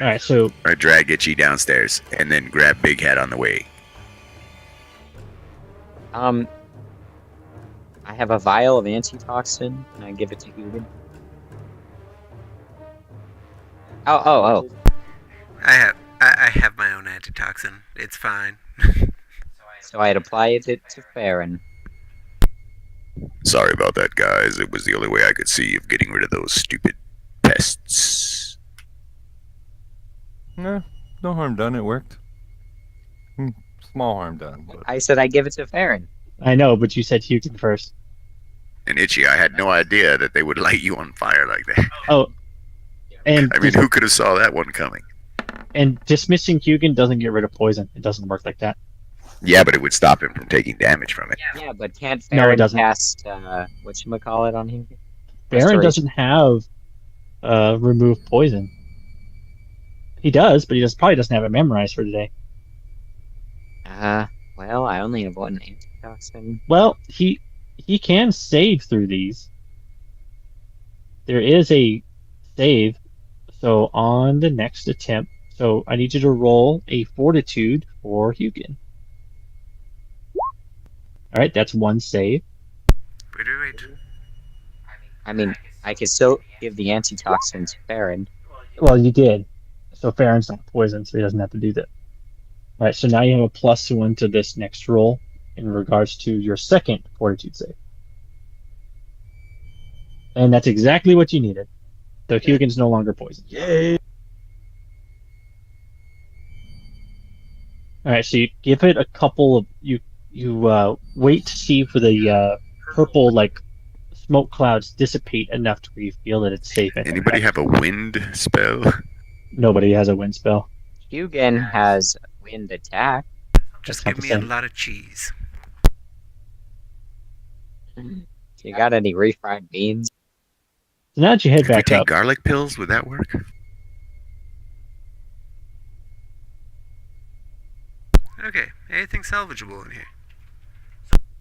All right, so I drag Itchy downstairs and then grab Big Hat on the way. I have a vial of antitoxin, and I give it to Hugin. Oh. I have my own antitoxin. It's fine. So I'd apply it to Farron. Sorry about that, guys. It was the only way I could see of getting rid of those stupid pests. No harm done. It worked. Small harm done. But... I said I give it to Farron. I know, but you said Hugin first. And Itchy, I had no idea that they would light you on fire like that. Oh, and I mean, who could have saw that one coming? And dismissing Hugin doesn't get rid of poison. It doesn't work like that. Yeah, but it would stop him from taking damage from it. Yeah, but can't No, it Farron doesn't. cast whatchamacallit on Hugin? Baron doesn't have remove poison. He does, but he probably doesn't have it memorized for today. Well, I only have one antitoxin. Well, he can save through these. There is a save. So on the next attempt, so I need you to roll a fortitude for Hugin. All right, that's one save. Wait. I mean, I could still give the antitoxin to Farron. Well, you did. So Farron's not poisoned, so he doesn't have to do that. All right, so now you have a +1 to this next roll in regards to your second fortitude save. And that's exactly what you needed. So Hugin's no longer poisoned. Yay! All right, so you give it a couple of you wait to see for the purple like smoke clouds dissipate enough to where you feel that it's safe. Anybody have a wind spell? Nobody has a wind spell. Hugin has wind attack. Just That's not give the me a same. lot of cheese. You got any refried beans? So now that you head If we back take up, garlic pills, would that work? Okay, anything salvageable in here?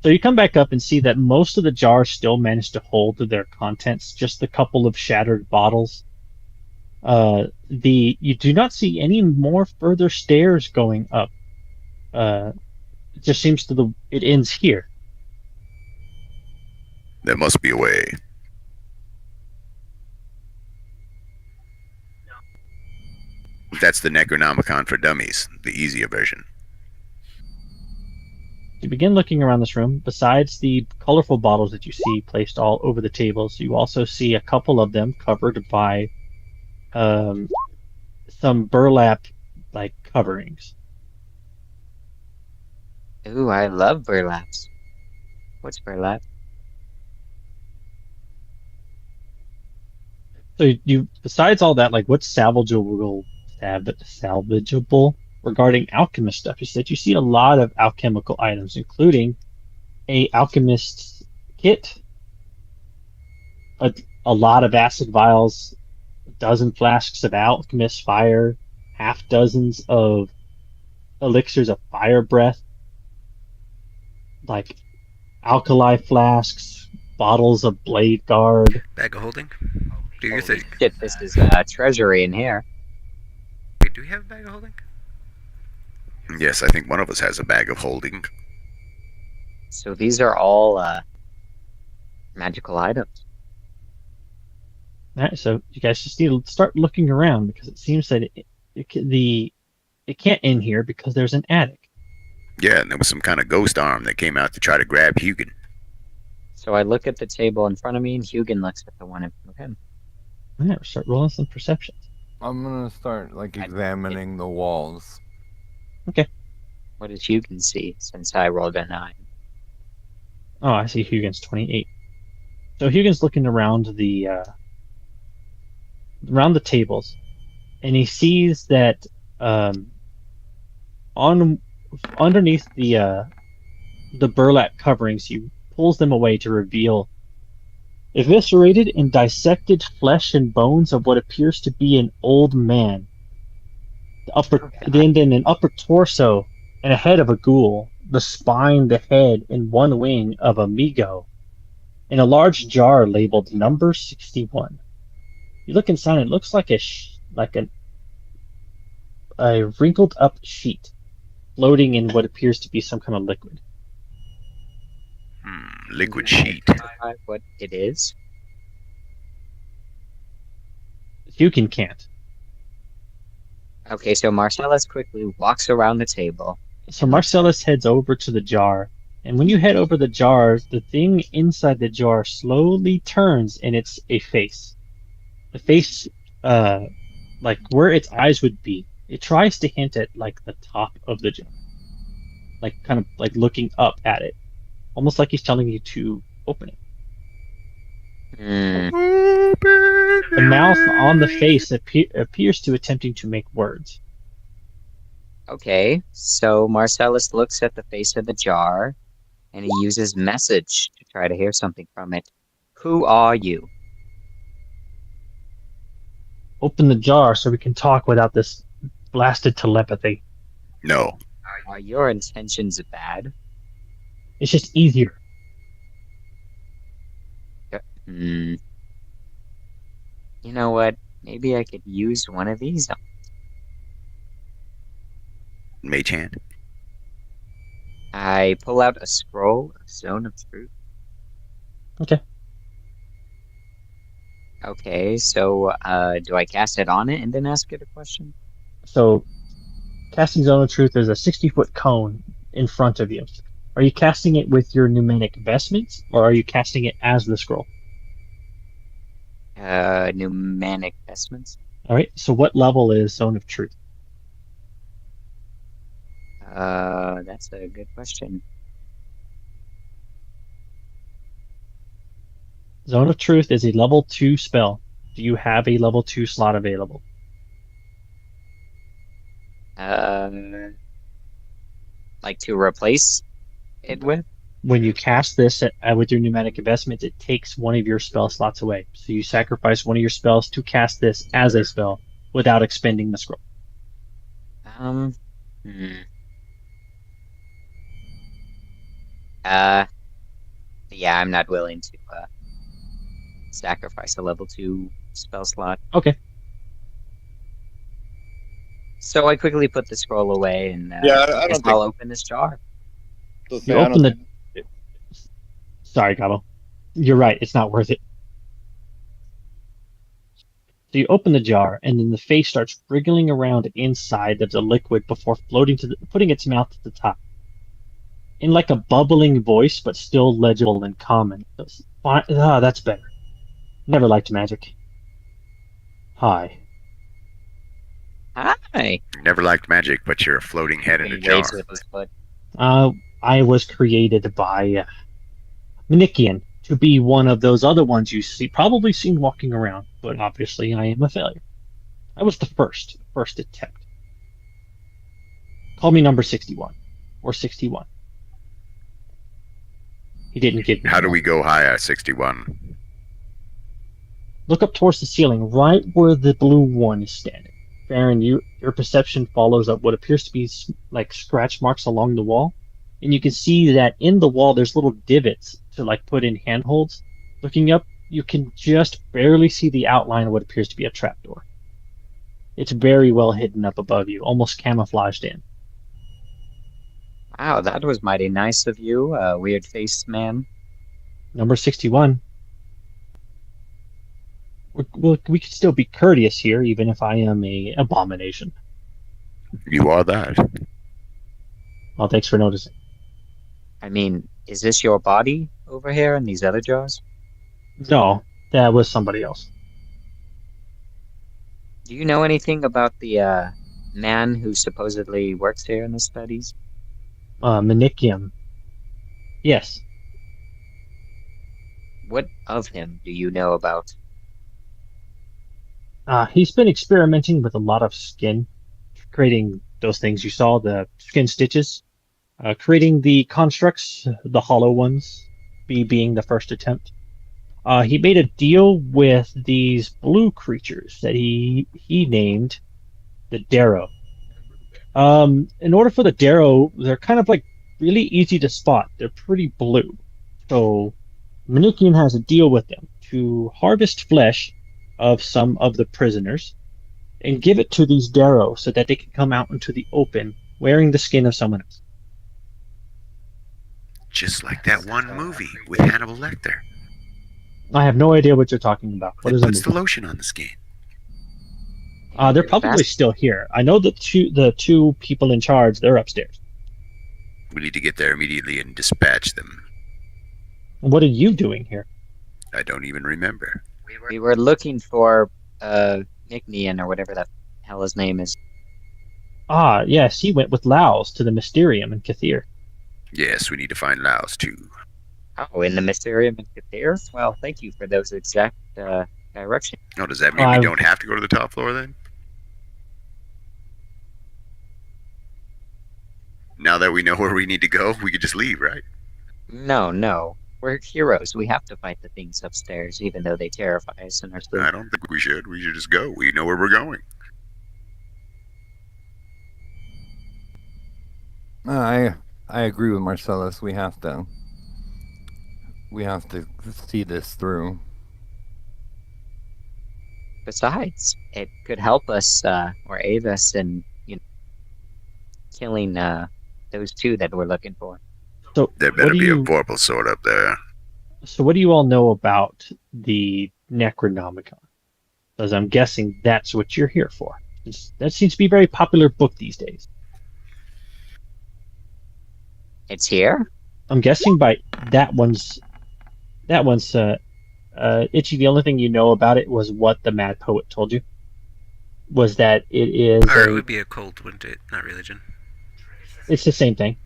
so you come back up and see that most of the jars still manage to hold their contents, just a couple of shattered bottles. You do not see any more further stairs going up. It just seems it ends here. There must be a way. That's the Necronomicon for dummies, the easier version. You begin looking around this room. Besides the colorful bottles that you see placed all over the tables, you also see a couple of them covered by some burlap like coverings. Ooh, I love burlaps. What's burlap? So you, besides all that, like what's salvageable regarding alchemist stuff is that you see a lot of alchemical items, including a alchemist's kit, a lot of acid vials, dozen flasks of alchemist fire, half dozens of elixirs of fire breath, like alkali flasks, bottles of blade guard. Bag of holding. Do your Holy thing. shit, this is treasury in here. Wait, do we have a bag of holding? Yes, I think one of us has a bag of holding. So these are all magical items. All right, so you guys just need to start looking around because it seems that it can't end here because there's an attic. Yeah, and there was some kind of ghost arm that came out to try to grab Hugin. So I look at the table in front of me, and Hugin looks at the one in front of him. All right, start rolling some perceptions. I'm gonna start examining the walls. What does Hugin see since I rolled a 9? Oh, I see Hugin's 28. So Hugin's looking around the tables, and he sees that underneath the burlap coverings, he pulls them away to reveal eviscerated and dissected flesh and bones of what appears to be an old man. Then an upper torso and a head of a ghoul, the spine, the head, and one wing of a Migo, and a large jar labeled number 61. You look inside, and it looks like a wrinkled up sheet floating in what appears to be some kind of liquid. Liquid sheet. Identify what it is? Hugin can't. Okay, so Marcellus quickly walks around the table. So Marcellus heads over to the jar, and when you head over the jar, the thing inside the jar slowly turns, and it's a face. The face, like where its eyes would be, it tries to hint at like the top of the jar, like kind of like looking up at it, almost like he's telling you to open it. The mouth on the face appears to attempting to make words. Okay, so Marcellus looks at the face of the jar, and he uses message to try to hear something from it. Who are you? Open the jar so we can talk without this blasted telepathy. No. Are your intentions bad? It's just easier. You know what? Maybe I could use one of these. Mage hand. I pull out a scroll of Zone of Truth. Okay. Okay, so do I cast it on it and then ask it a question? So, casting Zone of Truth, there's a 60-foot cone in front of you. Are you casting it with your pneumanic vestments, or are you casting it as the scroll? Pneumanic vestments. All right. So, what level is Zone of Truth? That's a good question. Zone of Truth is a level 2 spell. Do you have a level 2 slot available? Like to replace it with? When you cast this with your pneumatic investment, it takes one of your spell slots away. So you sacrifice one of your spells to cast this as a spell without expending the scroll. Yeah, I'm not willing to sacrifice a level 2 spell slot. Okay. So I quickly put the scroll away, and I don't think I'll open this jar. You open the... Sorry, Gabo. You're right. It's not worth it. So you open the jar, and then the face starts wriggling around inside of the liquid before putting its mouth at the top. In like a bubbling voice, but still legible and common. That's better. Never liked magic. Hi. Hi. Never liked magic, but you're a floating head in a He jar. waves with his foot. I was created by Manikian to be one of those other ones you probably seen walking around, but obviously I am a failure. I was the first attempt. Call me number 61 or 61. He didn't give me. How do we go high at 61? Look up towards the ceiling, right where the blue one is standing. Farron, your perception follows up what appears to be like scratch marks along the wall, and you can see that in the wall there's little divots to like put in handholds. Looking up, you can just barely see the outline of what appears to be a trapdoor. It's very well hidden up above you, almost camouflaged in. Wow, that was mighty nice of you, weird-faced man. Number 61. We could still be courteous here, even if I am a abomination. You are that. Well, thanks for noticing. I mean, is this your body over here in these other jars? No, that was somebody else. Do you know anything about the man who supposedly works here in the studies? Manikium. Yes. What of him do you know about? He's been experimenting with a lot of skin, creating those things you saw, the skin stitches, creating the constructs, the hollow ones, being the first attempt. He made a deal with these blue creatures that he named the Darrow. In order for the Darrow, they're kind of like really easy to spot. They're pretty blue. So Manikian has a deal with them to harvest flesh of some of the prisoners and give it to these Darrow so that they can come out into the open wearing the skin of someone else. Just like that one movie with Hannibal Lecter. I have no idea what you're talking about. What It is that puts the movie? lotion on the skin. They're probably still here. I know the two people in charge, they're upstairs. We need to get there immediately and dispatch them. What are you doing here? I don't even remember. We were looking for Nicknian or whatever that hell his name is. Yes, he went with Laos to the Mysterium in Kathir. Yes, we need to find Laos too. Oh, in the Mysterium in Kathir? Well, thank you for those exact directions. Oh, does that mean we don't have to go to the top floor then? Now that we know where we need to go, we could just leave, right? No. We're heroes. We have to fight the things upstairs, even though they terrify us in our sleep. I don't think we should. We should just go. We know where we're going. I agree with Marcellus. We have to see this through. Besides, it could help us or aid us in killing those two that we're looking for. So There better be a vorpal sword up there. So what do you all know about the Necronomicon? Because I'm guessing that's what you're here for. That seems to be a very popular book these days. It's here? I'm guessing by that one's Itchy, the only thing you know about it was what the Mad Poet told you. Was that it is Or it would be occult, wouldn't it? Not religion. It's the same thing.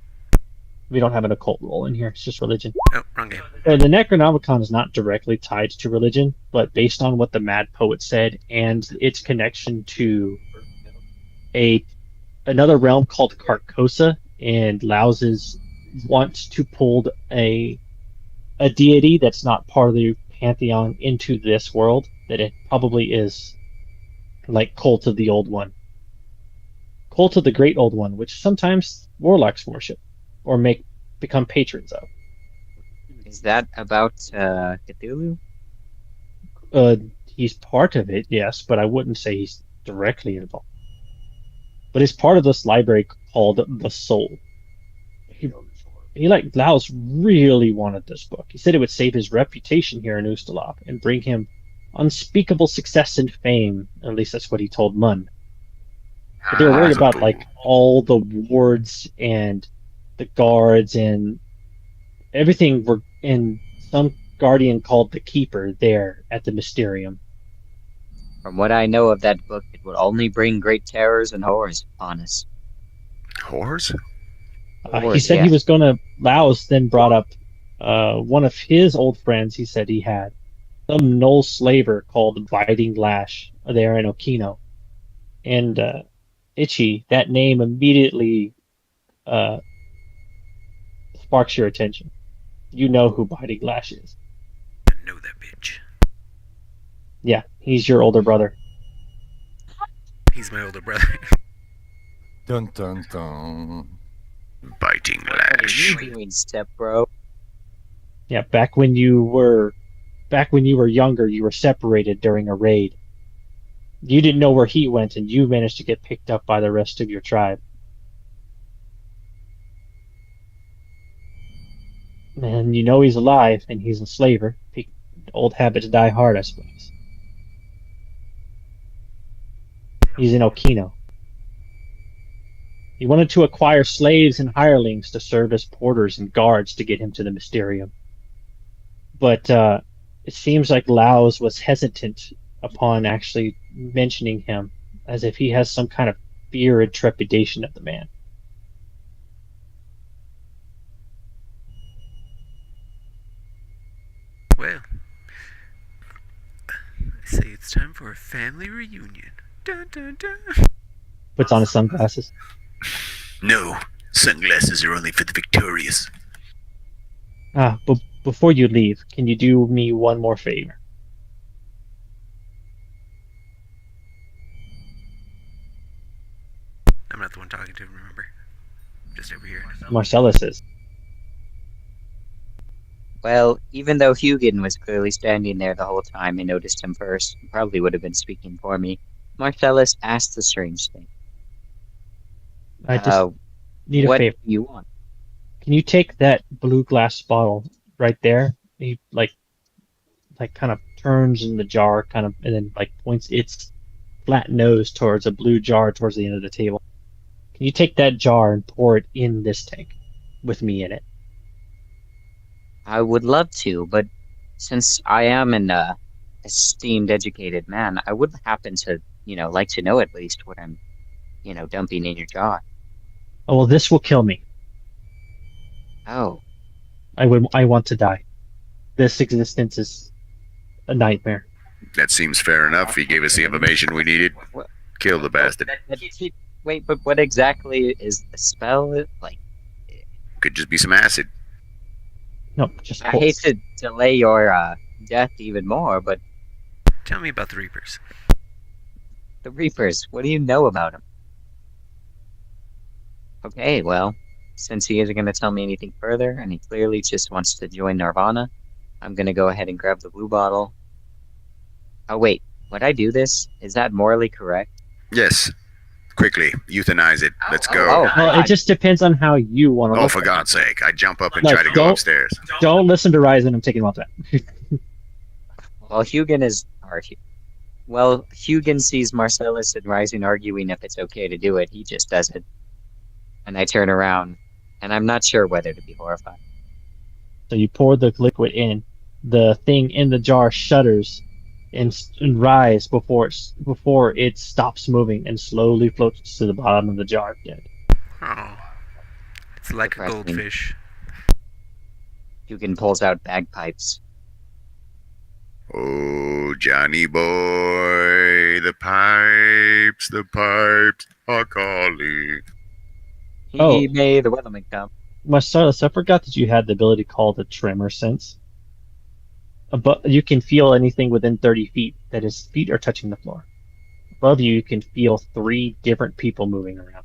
We don't have an occult role in here. It's just religion. Oh, wrong game. The Necronomicon is not directly tied to religion, but based on what the Mad Poet said and its connection to another realm called Carcosa, and Laos's wants to pull a deity that's not part of the pantheon into this world, that it probably is like Cult of the Old One. Cult of the Great Old One, which sometimes warlocks worship or become patrons of. Is that about Cthulhu? He's part of it, yes, but I wouldn't say he's directly involved. But it's part of this library called The Soul. He like Laos really wanted this book. He said it would save his reputation here in Ustalop and bring him unspeakable success and fame. At least that's what he told Mun. But they were worried about like all the wards and the guards and everything were in some guardian called the Keeper there at the Mysterium. From what I know of that book, it would only bring great terrors and horrors on us. Horrors? He said he was going to. Laos then brought up one of his old friends. He said he had some Knoll slaver called Biting Lash there in Okino, and Itchy. That name immediately sparks your attention. You know who Biting Lash is. I know that bitch. Yeah, he's your older brother. He's my older brother. Dun dun dun. Biting What are you lash. doing, step bro? Yeah, back when you were younger, you were separated during a raid. You didn't know where he went, and you managed to get picked up by the rest of your tribe. And you know he's alive, and he's a slaver. Old habits die hard, I suppose. He's in Okino. He wanted to acquire slaves and hirelings to serve as porters and guards to get him to the Mysterium. But it seems like Laos was hesitant upon actually mentioning him, as if he has some kind of fear and trepidation of the man. Well, I say it's time for a family reunion. Dun dun dun. Puts on his sunglasses. No, sunglasses are only for the victorious. But before you leave, can you do me one more favor? I'm not the one talking to him, remember? I'm just over here. Marcellus is. Well, even though Hugin was clearly standing there the whole time and noticed him first, and probably would have been speaking for me, Marcellus asked the strange thing. I just need a What favor. do you want? Can you take that blue glass bottle right there? He like kind of turns in the jar, kind of, and then like points its flat nose towards a blue jar towards the end of the table. Can you take that jar and pour it in this tank with me in it? I would love to, but since I am an esteemed, educated man, I would happen to, like to know at least what I'm, dumping in your jar. Oh well, this will kill me. Oh, I want to die. This existence is a nightmare. That seems fair enough. He gave us the information we needed. What? Kill the bastard. Wait, but what exactly is the spell? Like, Could just be some acid. No, just I hate to delay your death even more, but Tell me about the Reapers. the Reapers, what do you know about them? Okay, well, since he isn't going to tell me anything further, and he clearly just wants to join Nirvana, I'm going to go ahead and grab the blue bottle. Oh, wait, would I do this? Is that morally correct? Yes. Quickly, euthanize it. Let's go. oh. Well, it just depends on how you want to Oh, look for at it. God's sake. I jump up and No, try to go upstairs. Don't listen to Ryzen. I'm taking him off that. Well, Hugin sees Marcellus and Rising arguing if it's okay to do it. He just does it. And I turn around, and I'm not sure whether to be horrified. So you pour the liquid in. The thing in the jar shudders and rise before it stops moving and slowly floats to the bottom of the jar dead. Oh. It's like a Depressing. goldfish. Hugin pulls out bagpipes. Oh, Johnny boy, the pipes are calling. He made the weatherman come. Marcellus, I forgot that you had the ability called the tremor sense. But you can feel anything within 30 feet that his feet are touching the floor. Above you, you can feel 3 different people moving around.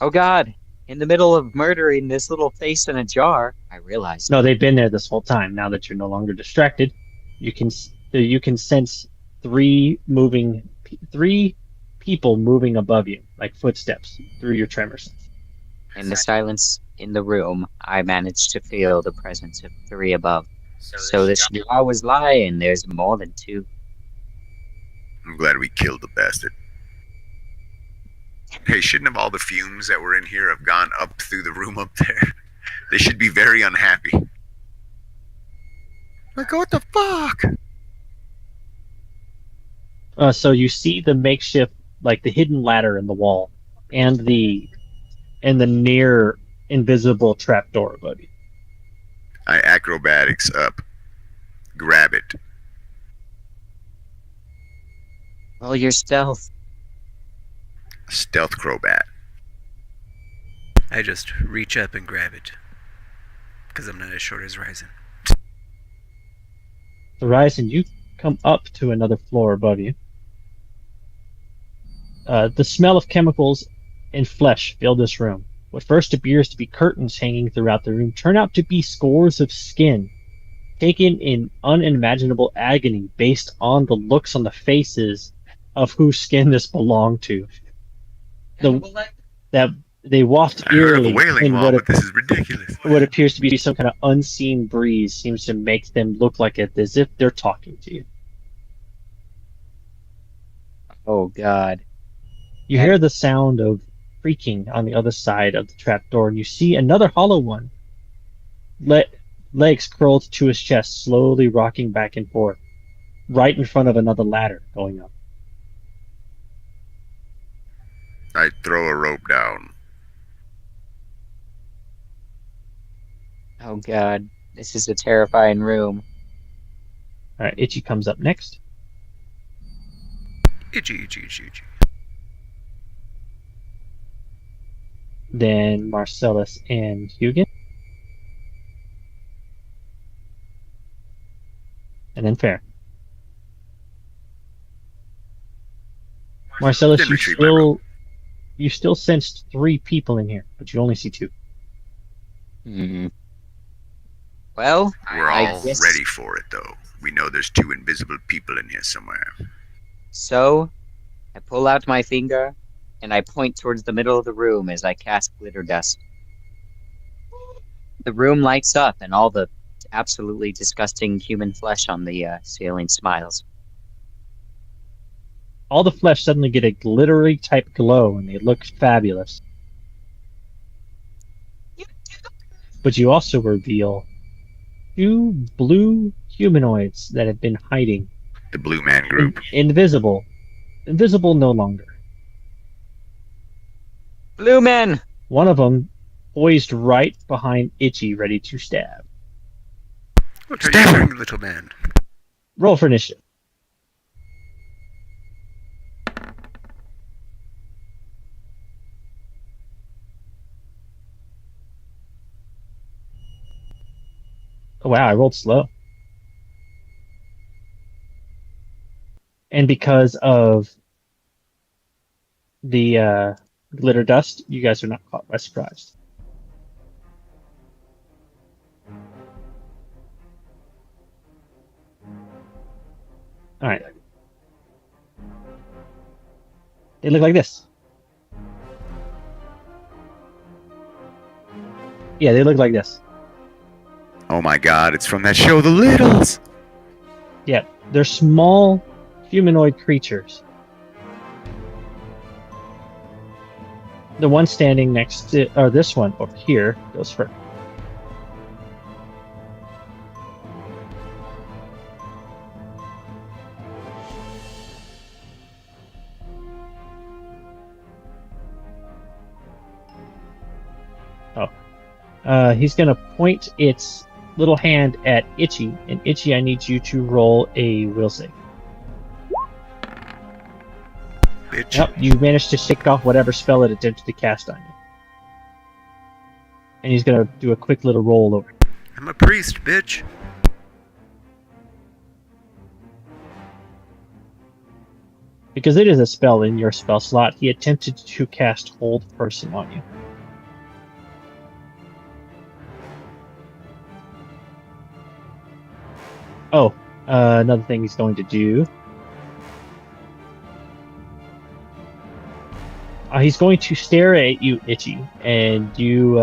Oh God! In the middle of murdering this little face in a jar, I realized. No, they've been there this whole time. Now that you're no longer distracted, you can sense 3 people moving above you, like footsteps, through your tremor sense. In the silence in the room, I managed to feel the presence of 3 above. So this jar was lying. There's more than 2. I'm glad we killed the bastard. Hey, shouldn't have all the fumes that were in here have gone up through the room up there? They should be very unhappy. Like, what the fuck? So you see the makeshift, like the hidden ladder in the wall, and the near invisible trapdoor above you. I acrobatics up. Grab it. Well, your stealth. Stealth crobat. I just reach up and grab it. Because I'm not as short as Ryzen. Horizon, come up to another floor above you. The smell of chemicals and flesh fill this room. What first appears to be curtains hanging throughout the room turn out to be scores of skin, taken in unimaginable agony based on the looks on the faces of whose skin this belonged to. That they waft I heard of a eerily wailing in wall, but this is ridiculous. what appears to be some kind of unseen breeze seems to make them look like it as if they're talking to you. Oh God. You hear the sound of creaking on the other side of the trapdoor, and you see another hollow one. Legs curled to his chest, slowly rocking back and forth, right in front of another ladder going up. I throw a rope down. Oh God. This is a terrifying room. Alright, Itchy comes up next. Itchy, itchy, itchy, itchy. Then Marcellus and Hugin. And then Fair. Marcellus, Didn't retrieve my rope. you still sensed 3 people in here, but you only see 2. Hmm. Well, We're I all guess ready for it, though. We know there's 2 invisible people in here somewhere. so. I pull out my finger and I point towards the middle of the room as I cast glitter dust. The room lights up and all the absolutely disgusting human flesh on the ceiling smiles. All the flesh suddenly get a glittery type glow, and they look fabulous. But you also reveal 2 blue humanoids that have been hiding. The Blue Man Group. Invisible. Invisible no longer. Blue men! One of them poised right behind Itchy, ready to stab. What are you doing, little man? Roll for initiative. Oh, wow, I rolled slow. And because of the glitter dust, you guys are not caught by surprise. Alright. They look like this. Yeah, they look like this. Oh my god, it's from that show, The Littles! Yeah, they're small humanoid creatures. The one standing next to, or this one over here, goes first. He's going to point its little hand at Itchy, and Itchy, I need you to roll a will save. Bitch. Yep, you managed to shake off whatever spell it attempted to cast on you. And he's going to do a quick little roll over. I'm a priest, bitch. Because it is a spell in your spell slot, he attempted to cast Hold Person on you. Oh, another thing he's going to do. He's going to stare at you, Itchy, and you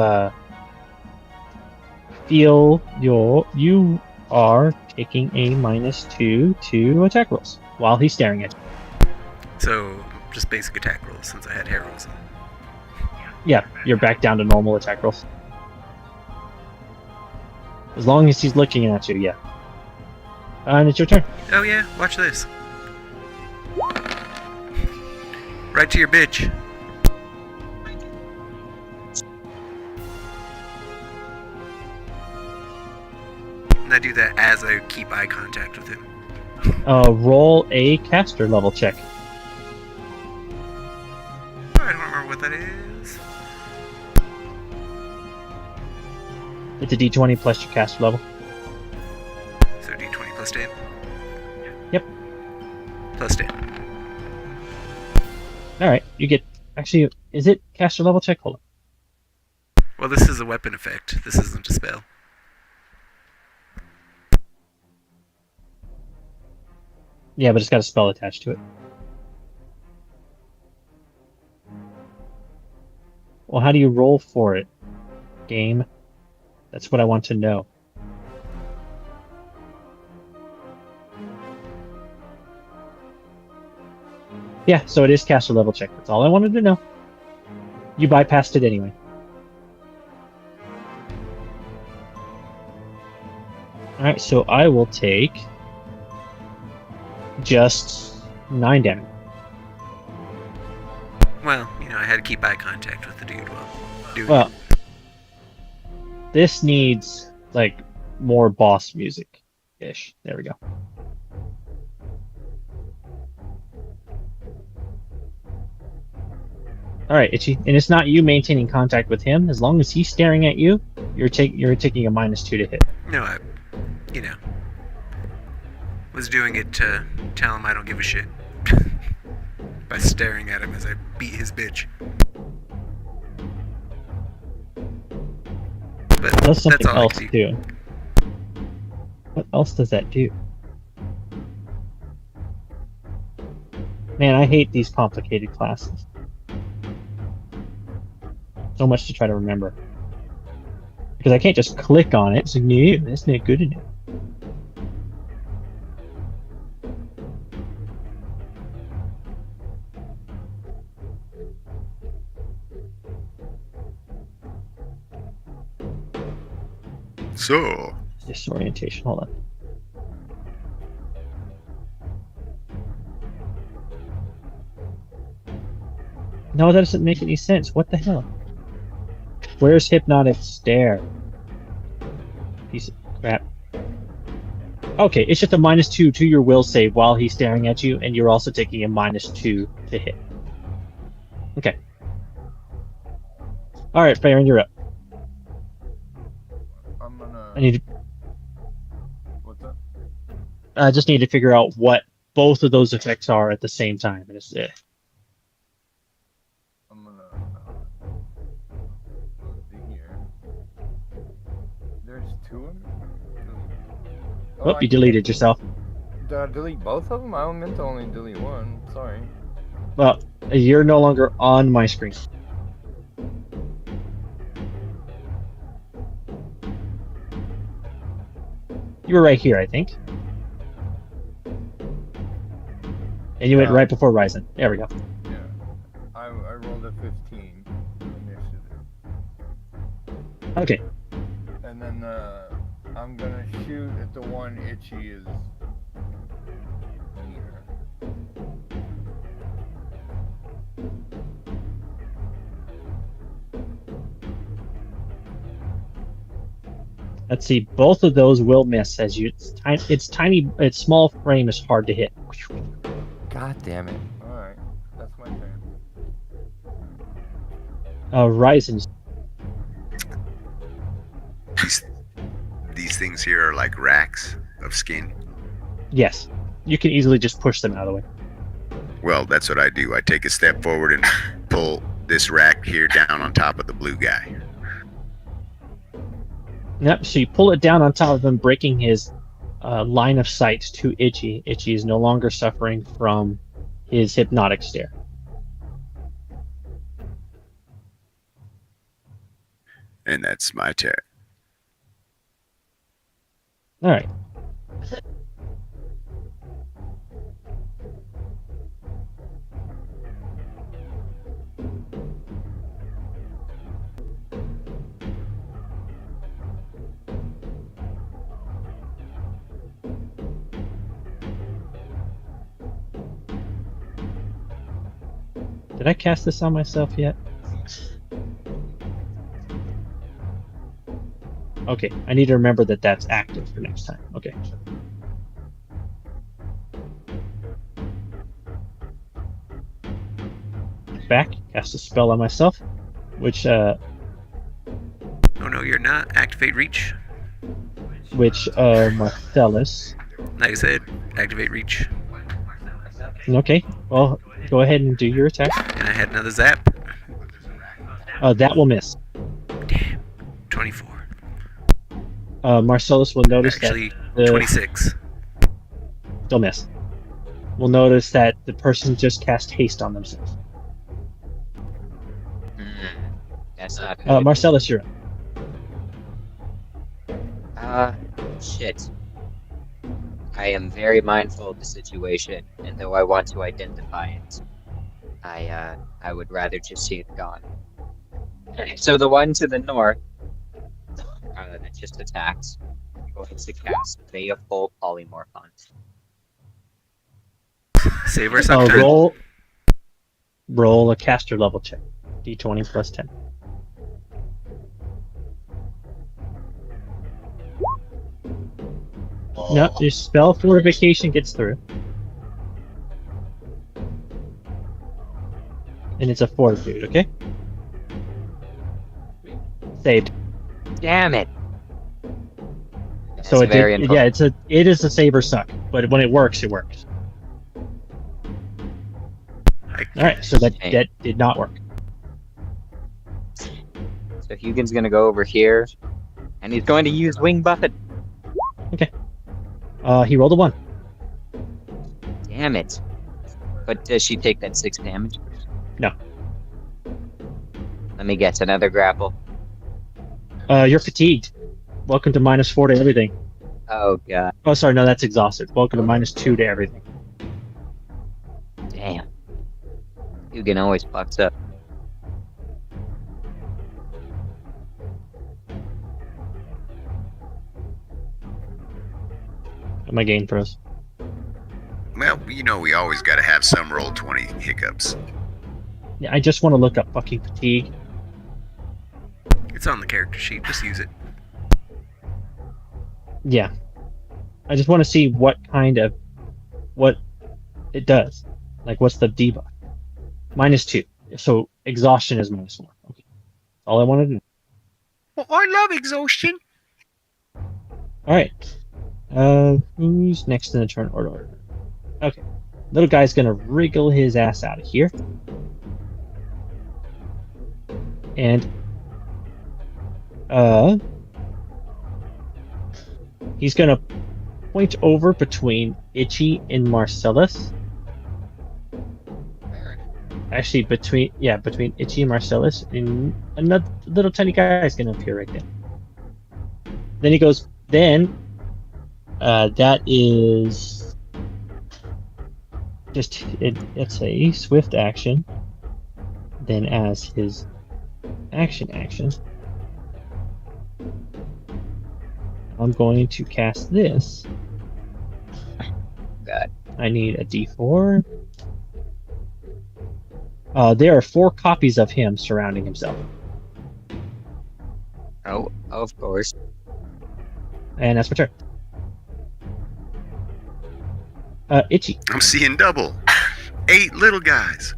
feel you are taking a -2 to attack rolls while he's staring at you. So, just basic attack rolls since I had heralds. Yeah, you're back down to normal attack rolls. As long as he's looking at you, yeah. And it's your turn. Oh yeah, watch this. Right to your bitch. And I do that as I keep eye contact with him. Roll a caster level check. I don't remember what that is. It's a d20 plus your caster level. So D20 plus 10. Plus 10. Alright, you get... Actually, is it caster level check? Hold on. Well, this is a weapon effect. This isn't a spell. Yeah, but it's got a spell attached to it. Well, how do you roll for it? Game? That's what I want to know. Yeah, so it is caster level check. That's all I wanted to know. You bypassed it anyway. Alright, so I will take just 9 damage. Well, I had to keep eye contact with the dude while doing Well, it. this needs, like, more boss music-ish. There we go. Alright, Itchy. And it's not you maintaining contact with him. As long as he's staring at you, you're taking a -2 to hit. No, I, was doing it to tell him I don't give a shit. By staring at him as I beat his bitch. But It does something that's all else, I can do. too. What else does that do? Man, I hate these complicated classes. So much to try to remember. Because I can't just click on it. It's like, no, that's not good enough. So, Disorientation, hold on. No, that doesn't make any sense. What the hell? Where's Hypnotic Stare? Piece of crap. Okay, it's just a -2 to your will save while he's staring at you, and you're also taking a -2 to hit. Okay. Alright, Farron, you're up. I'm gonna. I need What's up? I just need to figure out what both of those effects are at the same time. And it's, I'm gonna. Let's see here. There's 2 of them? Oh, you deleted yourself. Did I delete both of them? I meant to only delete one. Sorry. Well, you're no longer on my screen. You were right here, I think. And you went Yeah. right before Ryzen. There we go. Yeah. I rolled a 15 initiative. Okay. And then I'm gonna shoot at the one Itchy is near. Let's see. Both of those will miss as you. It's tiny. Its small frame is hard to hit. God damn it. Alright. That's my turn. Ryzen. these things here are like racks of skin. Yes. You can easily just push them out of the way. Well, that's what I do. I take a step forward and pull this rack here down on top of the blue guy. Yep. So you pull it down on top of him, breaking his line of sight to Itchy. Itchy is no longer suffering from his hypnotic stare. And that's my turn. All right. Did I cast this on myself yet? Okay, I need to remember that that's active for next time. Okay. Back, cast a spell on myself, which Oh no, you're not. Activate reach. Marcellus. Like I said, activate reach. Okay. Well, go ahead and do your attack. And I had another zap. That will miss. Damn. 24. Marcellus will notice Actually, that the 26. still miss. Will notice that the person just cast haste on themselves. That's not good. Marcellus, you're up. Shit. I am very mindful of the situation, and though I want to identify it, I would rather just see it gone. So the one to the north, that just attacked, I'm going to cast Baleful Polymorphon. Save or suck time. Roll a caster level check. D20 plus 10. No, your spell fortification gets through. And it's a fortitude, okay? Saved. Damn it! So That's very unfortunate. it is a save or suck, but when it works, it works. Alright, so that did not work. So Hugin's gonna go over here, and he's going to use Wing Buffet. Okay. He rolled a 1. Damn it. But does she take that 6 damage? No. Let me guess, another grapple. You're fatigued. Welcome to -4 to everything. Oh god. Oh, sorry, no, that's exhausted. Welcome to -2 to everything. Damn. Hugin always fucks up. My game throws. Well, you know we always got to have some roll 20 hiccups. Yeah, I just want to look up fucking fatigue. It's on the character sheet. Just use it. Yeah. I just want to see what it does. Like, what's the debuff? -2. So exhaustion is -1. Okay. All I wanted to know. Well, I love exhaustion. Alright. Who's next in the turn order? Okay. Little guy's gonna wriggle his ass out of here. And he's gonna point over between Itchy and Marcellus. Actually, between Itchy and Marcellus, and another little tiny guy is gonna appear right there. Then he goes. That is just it's a swift action. Then as his action, I'm going to cast this. God. I need a D4. There are 4 copies of him surrounding himself. Oh, of course. And that's my turn. Itchy. I'm seeing double. 8 little guys.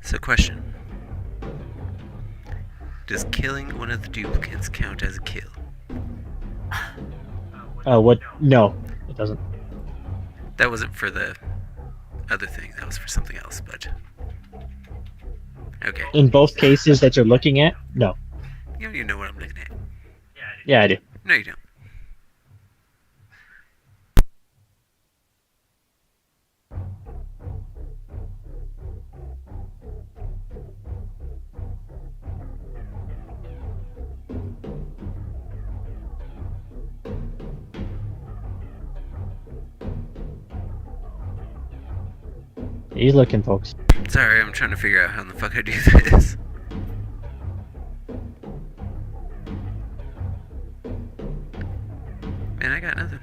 So, question. Does killing one of the duplicates count as a kill? What? No, it doesn't. That wasn't for the other thing. That was for something else, but... Okay. In both cases that you're looking at, no. You know what I'm looking at. Yeah, I do. No, you don't. He's looking, folks. Sorry, I'm trying to figure out how in the fuck I do this. Man, I got nothing.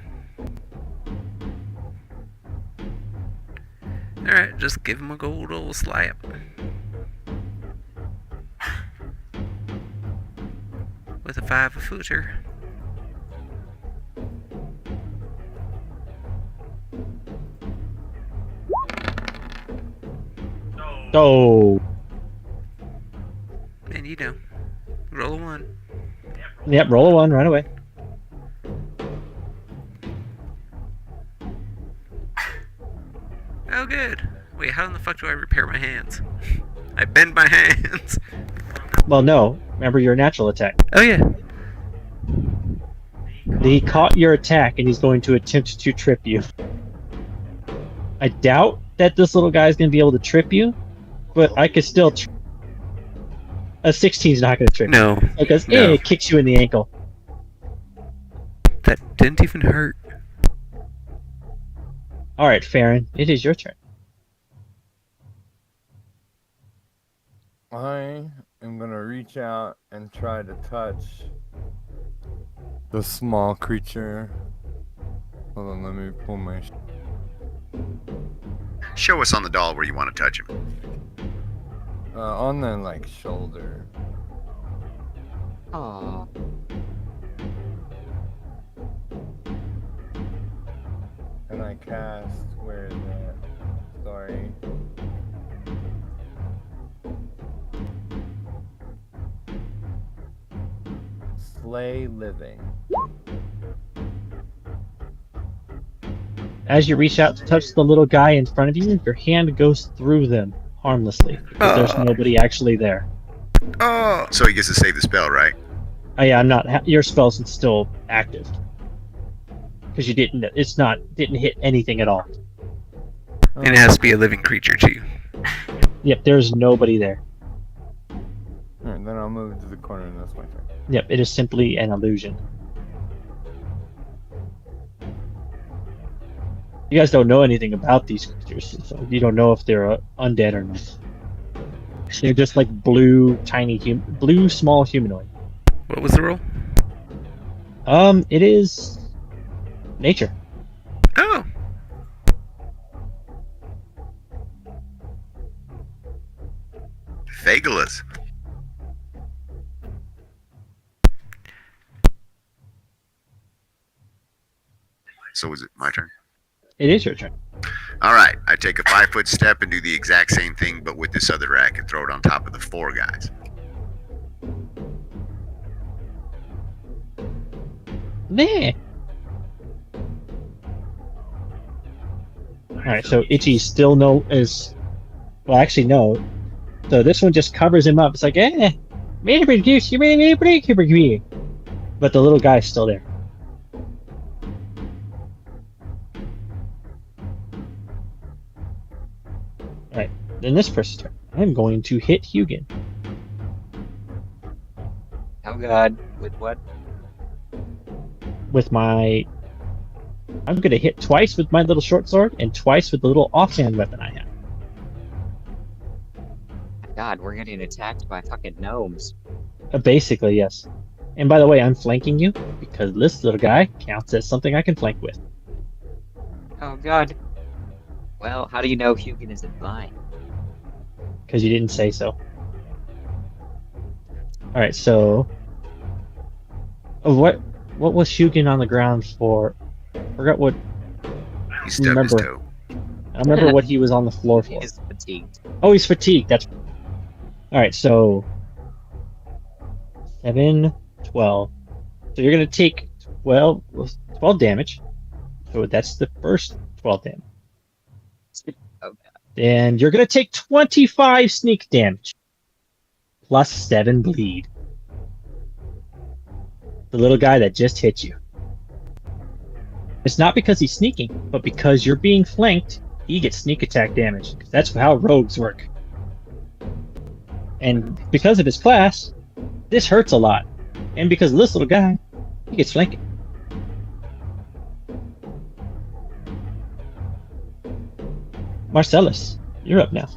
Alright, just give him a gold old slap. With a 5-footer. Oh. And you know, roll a 1. Yep, roll a 1 right away. Oh, good. Wait, how in the fuck do I repair my hands? I bend my hands. Well, no. Remember your natural attack. Oh, yeah. He caught your attack, and he's going to attempt to trip you. I doubt that this little guy is going to be able to trip you, but I could still... A 16 is not going to trip you. No. Because No. it kicks you in the ankle. That didn't even hurt. Alright, Farron, it is your turn. I am gonna reach out and try to touch the small creature. Hold on, let me pull my. Show us on the doll where you want to touch him. On the shoulder. Aw. And I cast. Where is that? Sorry. Slay living. As you reach out to touch the little guy in front of you, your hand goes through them harmlessly because there's nobody actually there. Oh, so he gets to save the spell, right? Oh yeah, I'm not. Your spell's still active because you didn't. Didn't hit anything at all. And it has to be a living creature, too. Yep, there's nobody there. Alright, then I'll move to the corner and that's my turn. Yep, it is simply an illusion. You guys don't know anything about these creatures, so you don't know if they're undead or not. They're just like blue, blue small humanoid. What was the roll? It is nature. Oh. Phagalus. So is it my turn? It is your turn. All right, I take a 5-foot step and do the exact same thing, but with this other rack and throw it on top of the 4 guys. There. Alright, so Itchy still no. Actually, no. So this one just covers him up. It's like, but the little guy's still there. Alright, then this person's turn. I'm going to hit Hugin. Oh god. With what? With my... I'm going to hit twice with my little short sword and twice with the little offhand weapon I have. God, we're getting attacked by fucking gnomes. Basically, yes. And by the way, I'm flanking you because this little guy counts as something I can flank with. Oh god. Well, how do you know Hugin isn't mine? Because you didn't say so. Alright, so... what was Hugin on the ground for? I forgot what... He stubbed his Remember. toe. I remember what he was on the floor He for. is fatigued. Oh, he's fatigued. That's... Alright, so... 7, 12. So you're going to take 12 damage. So that's the first 12 damage. Oh, And you're going to take 25 sneak damage. Plus 7 bleed. The little guy that just hit you. It's not because he's sneaking, but because you're being flanked, he gets sneak attack damage. That's how rogues work. And because of his class, this hurts a lot. And because of this little guy, he gets flanking. Marcellus, you're up now.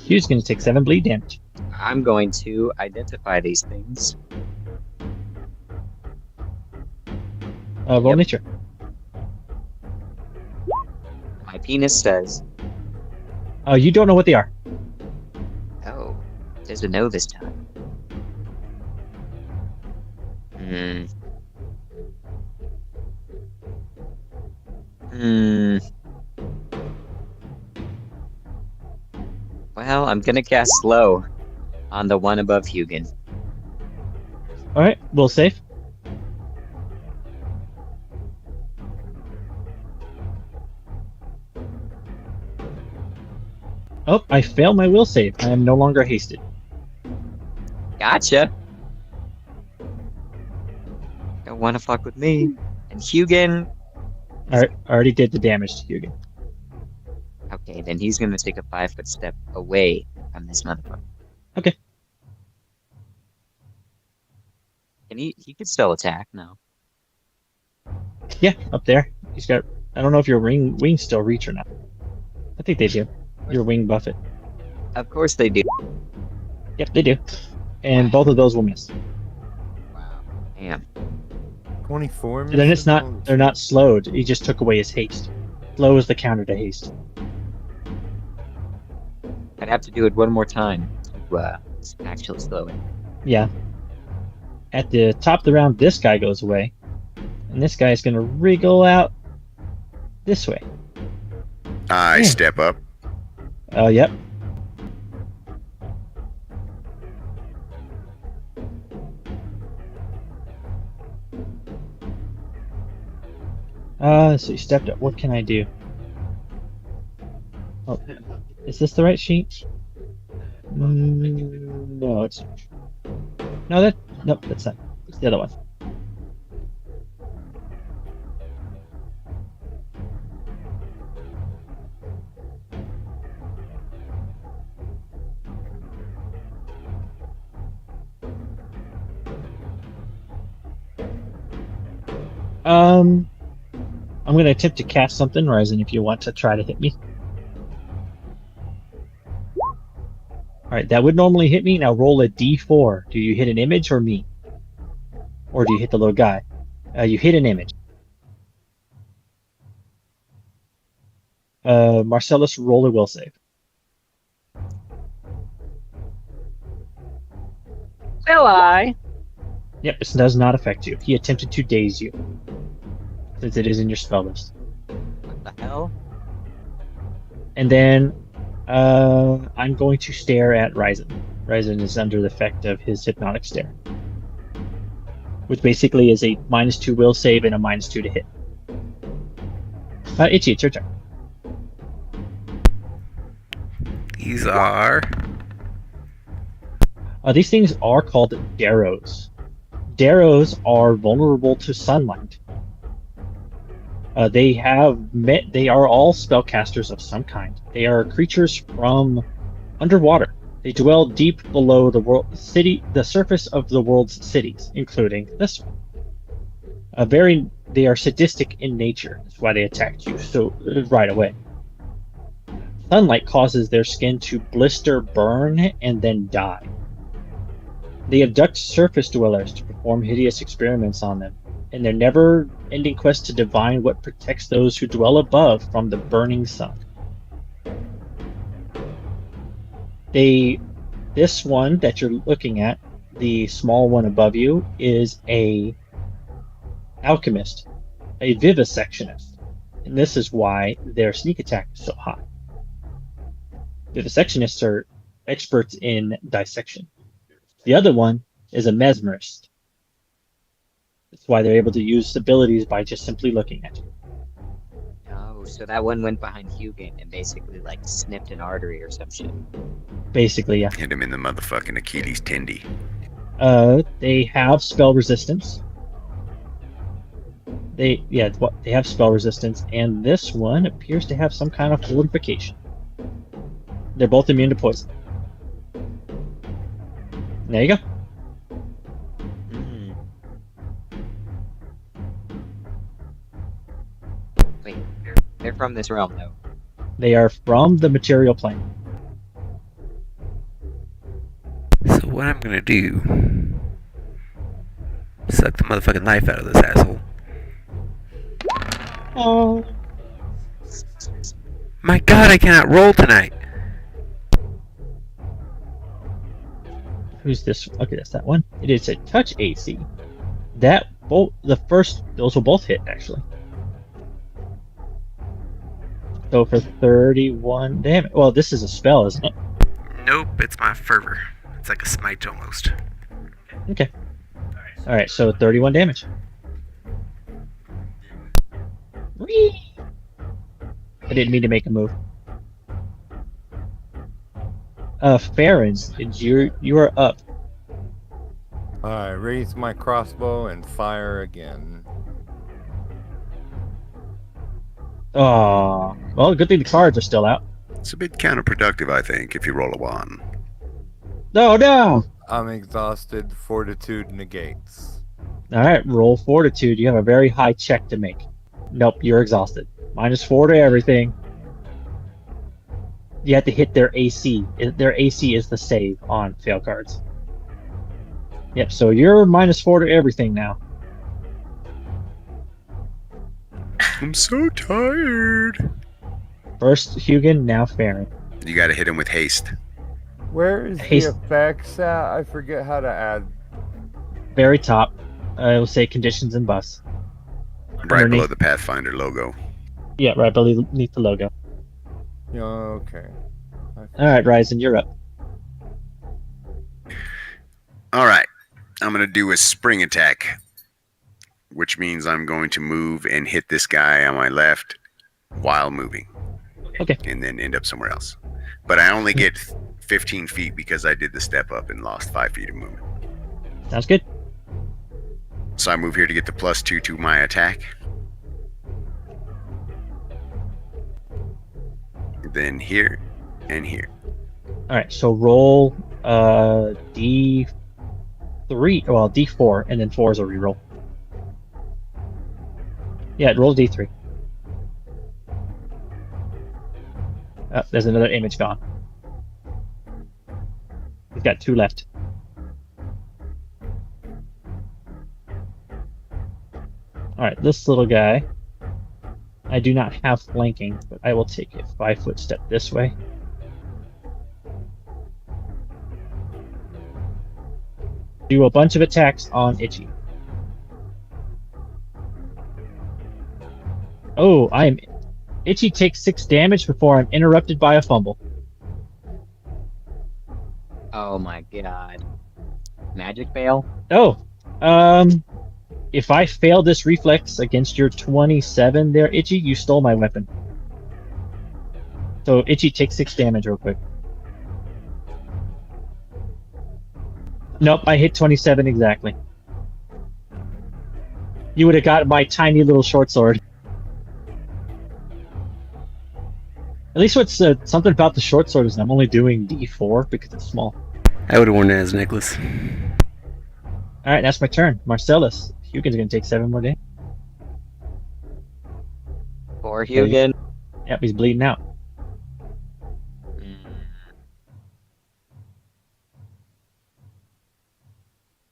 He's going to take 7 bleed damage. I'm going to identify these things. Roll Yep. nature. My penis says, You don't know what they are. oh, there's a no this time. Hmm. Well, I'm gonna cast slow on the one above Hugin. Alright, we'll save. Oh, I failed my will save. I am no longer hasted. Gotcha. Don't want to fuck with me. And Hugin. I already did the damage to Hugo. Okay, then he's gonna take a 5-foot step away from this motherfucker. Okay. Can he could still attack now. Yeah, up there. He's got. I don't know if your wings still reach or not. I think they do. Your wing buffet. Of course they do. Yep, they do. And both of those will miss. Wow. Damn. 24 And then it's misses? not. Holy They're not slowed. He just took away his haste. Slow is the counter to haste. I'd have to do it one more time to actually slow it. Yeah. At the top of the round, this guy goes away, and this guy is going to wriggle out this way. I Yeah. step up. Oh, yep. So you stepped up. What can I do? Oh, is this the right sheet? No, it's no. Nope, that's not. It's the other one. I'm going to attempt to cast something, Ryzen, if you want to try to hit me. Alright, that would normally hit me. Now roll a d4. Do you hit an image or me? Or do you hit the little guy? You hit an image. Marcellus, roll a will save. Will I? Yep, this does not affect you. He attempted to daze you, since it is in your spell list. What the hell? And then I'm going to stare at Ryzen. Ryzen is under the effect of his hypnotic stare, which basically is a -2 will save and a -2 to hit. Itchy, it's your turn. These are. These things are called Darrows. Darrows are vulnerable to sunlight. They are all spellcasters of some kind. They are creatures from underwater. They dwell deep below the surface of the world's cities, including this one. They are sadistic in nature. That's why they attacked you so right away. Sunlight causes their skin to blister, burn, and then die. They abduct surface dwellers to perform hideous experiments on them, in their never-ending quest to divine what protects those who dwell above from the burning sun. This one that you're looking at, the small one above you, is a alchemist, a vivisectionist, and this is why their sneak attack is so high. Vivisectionists are experts in dissection. The other one is a mesmerist. That's why they're able to use abilities by just simply looking at you. Oh, so that one went behind Hugin and basically like snipped an artery or some shit. Basically, yeah. Hit him in the motherfucking Achilles tendy. They have spell resistance. They have spell resistance, and this one appears to have some kind of fortification. They're both immune to poison. There you go. Wait, they're from this realm though. They are from the material plane. So what I'm gonna do? Suck the motherfucking life out of this asshole. Oh. My God, I cannot roll tonight. Who's this? Okay, that's that one. It is a touch AC. Those will both hit actually. So for 31 damage. Well, this is a spell, isn't it? Nope, it's my fervor. It's like a smite almost. Okay. All right, so 31 damage. Whee! I didn't mean to make a move. Farron, you are up. I raise my crossbow and fire again. Oh, well, good thing the cards are still out. It's a bit counterproductive, I think, if you roll a 1. No! I'm exhausted. Fortitude negates. All right, roll fortitude. You have a very high check to make. Nope, you're exhausted. -4 to everything. You have to hit their AC. Their AC is the save on fail cards. Yep, so you're -4 to everything now. I'm so tired. First Hugin, now Farron. You gotta hit him with haste. Where is Haste. the effects at? I forget how to add. Very top. I will say conditions and buffs. Right below Underneath. the Pathfinder logo. Yeah, right beneath the logo. Yeah, okay. All right, Ryzen, you're up. Alright. I'm gonna do a spring attack, which means I'm going to move and hit this guy on my left while moving. Okay. And then end up somewhere else. But I only get 15 feet because I did the step up and lost 5 feet of movement. Sounds good. So I move here to get the +2 to my attack. Then here and here. All right, so roll D3, well D4, and then 4 is a reroll. Yeah, roll D3. Oh, there's another image gone. We've got 2 left. Alright, this little guy. I do not have flanking, but I will take a 5-foot step this way. Do a bunch of attacks on Itchy. Oh, Itchy takes 6 damage before I'm interrupted by a fumble. Oh my god. Magic fail? Oh, if I fail this reflex against your 27 there, Itchy, you stole my weapon. So Itchy takes 6 damage real quick. Nope, I hit 27 exactly. You would have got my tiny little short sword. At least what's something about the short sword is I'm only doing D4 because it's small. I would have worn it as a necklace. Alright, that's my turn. Marcellus. Hugin's gonna take 7 more damage. Poor Hugin. Yep, he's bleeding out.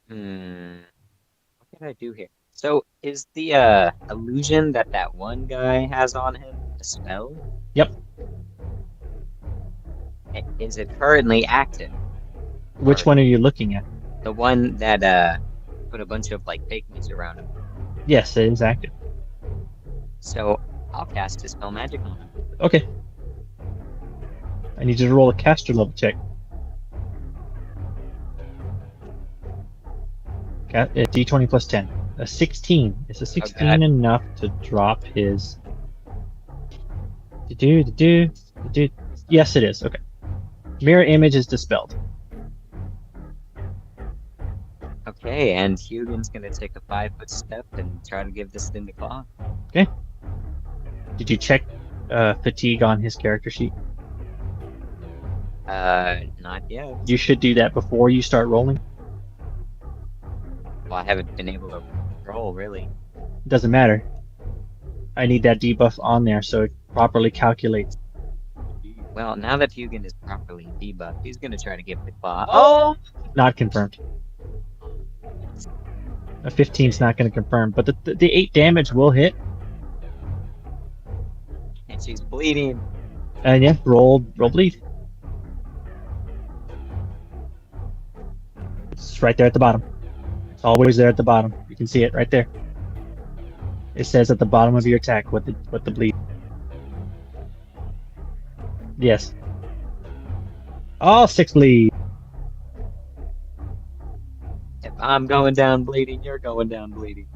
What can I do here? So, is the illusion that one guy has on him a spell? Yep. Is it currently active? Which one are you looking at? The one that put a bunch of like fake meats around him. Yes, it is active. So I'll cast Dispel Magic on him. Okay. I need you to roll a caster level check. D20 plus 10. A 16. Is a 16 God. enough to drop his... Yes, it is. Okay. Mirror image is dispelled. Okay, and Hugin's gonna take a 5-foot step and try to give this thing the claw. Okay. Did you check fatigue on his character sheet? Not yet. You should do that before you start rolling. Well, I haven't been able to roll, really. Doesn't matter. I need that debuff on there so it properly calculates. Well, now that Hugin is properly debuffed, he's gonna try to give the claw. Oh! Not confirmed. A 15's not going to confirm, but the 8 damage will hit. And she's bleeding. And yeah, roll bleed. It's right there at the bottom. It's always there at the bottom. You can see it right there. It says at the bottom of your attack what the bleed. Yes. All 6 bleed. If I'm going down bleeding, you're going down bleeding.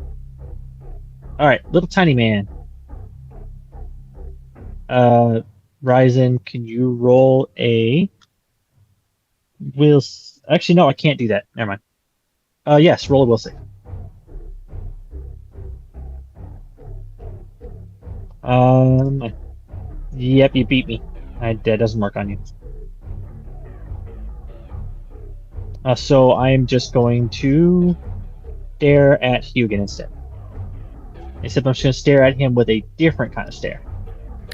Alright, little tiny man. Ryzen, can you roll a Actually, no, I can't do that. Never mind. Yes, roll a will save. Yep, you beat me. That doesn't work on you. So I'm just going to stare at Hugin instead. Except I'm just going to stare at him with a different kind of stare.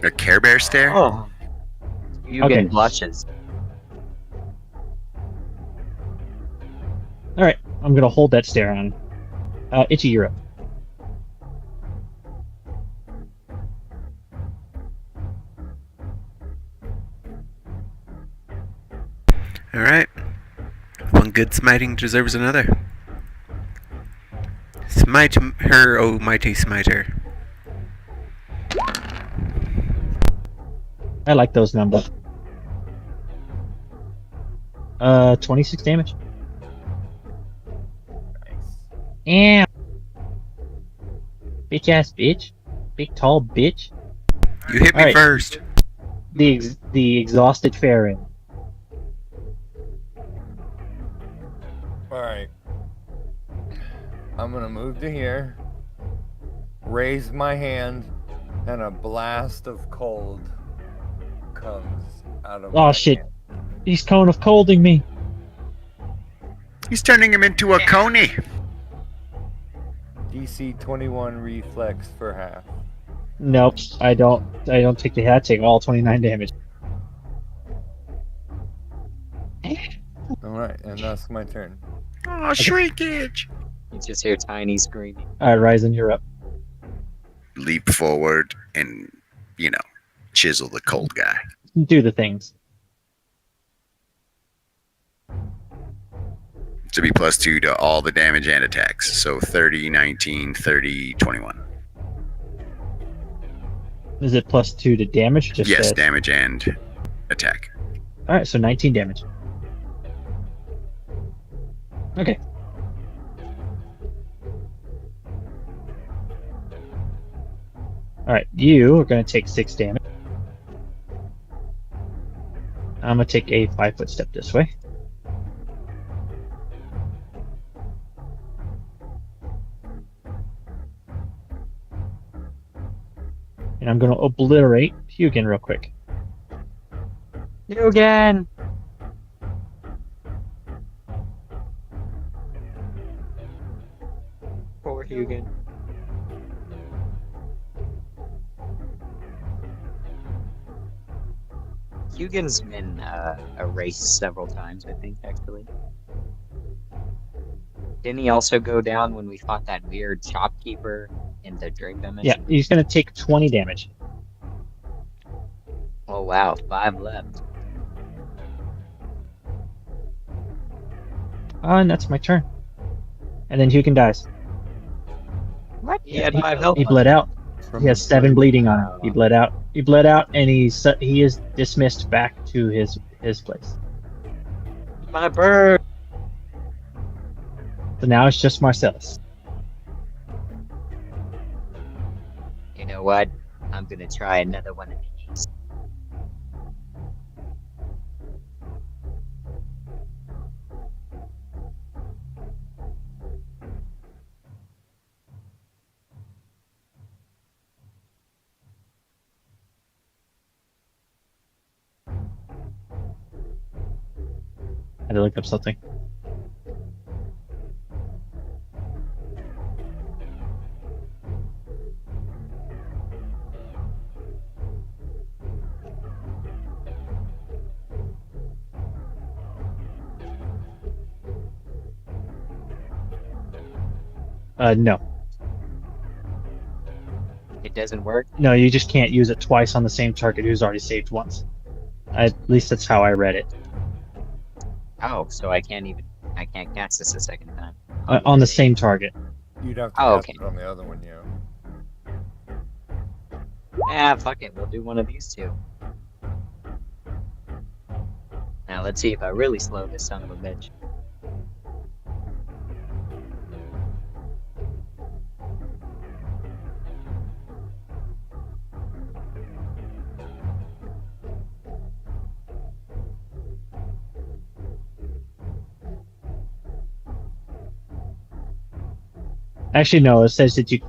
A Care Bear stare? Oh, Hugin blushes. All right, I'm going to hold that stare on. Itchy, you're up. Alright. One good smiting deserves another. Smite her, oh mighty smiter. I like those numbers. 26 damage. Nice. Damn. Bitch ass bitch. Big tall bitch. You hit me Alright. first. The exhausted Farron. Alright. I'm gonna move to here. Raise my hand, and a blast of cold comes out of my Oh shit. hand. He's cone of colding me. He's turning him into a coney. DC 21 reflex for half. Nope, I don't take the hit. I take all 29 damage. Alright, and that's my turn. Oh, shrinkage. You just hear Tiny screaming. Alright, Ryzen, you're up. Leap forward and, chisel the cold guy. Do the things. To be +2 to all the damage and attacks. So 30, 19, 30, 21. Is it +2 to damage? Just Yes, damage and attack. Alright, so 19 damage. Okay. Alright, you are going to take 6 damage. I'm going to take a 5-foot step this way. And I'm going to obliterate Hugin real quick. Hugin! Poor Hugin. Hugin's been erased several times, I think, actually. Didn't he also go down when we fought that weird shopkeeper in the dream dimension? Yeah, he's going to take 20 damage. Oh wow, 5 left. And that's my turn. And then Hugin dies. What? He had 5 health. He bled out. From He has the 7 blade. bleeding on him. He bled out. He bled out, and he is dismissed back to his place. My bird! So now it's just Marcellus. You know what? I'm gonna try another one of these. I had to look up something. No. It doesn't work? No, you just can't use it twice on the same target who's already saved once. At least that's how I read it. Oh, so I can't cast this a second time. On the same target. You'd have to Oh, cast okay. it on the other one, yeah. Ah, fuck it, we'll do one of these two. Now let's see if I really slow this son of a bitch. Actually, no. It says that you.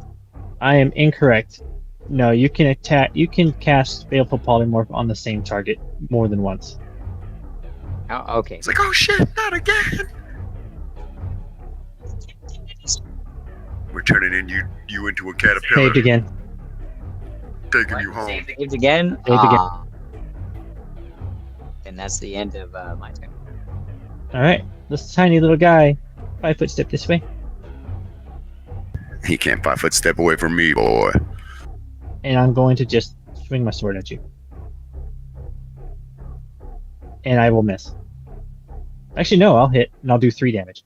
I am incorrect. No, you can attack. You can cast Baleful Polymorph on the same target more than once. Oh, okay. It's like, oh shit, not again. We're turning you into a caterpillar, Saved again. taking you home. Saved again? Saved again. Aw. And that's the end of my turn. All right. This tiny little guy. 5 foot step this way. He can't 5 foot step away from me, boy. And I'm going to just swing my sword at you. And I will miss. Actually, no, I'll hit, and I'll do 3 damage.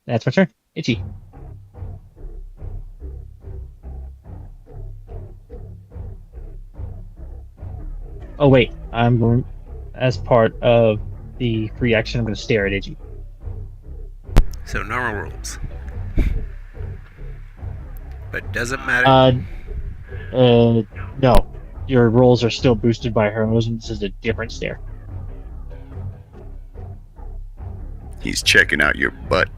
That's my turn. Itchy. Oh, wait. I'm going, as part of the free action, I'm going to stare at Itchy. So normal rules. But doesn't matter. No. Your rolls are still boosted by heroism. This is a different stare. He's checking out your butt,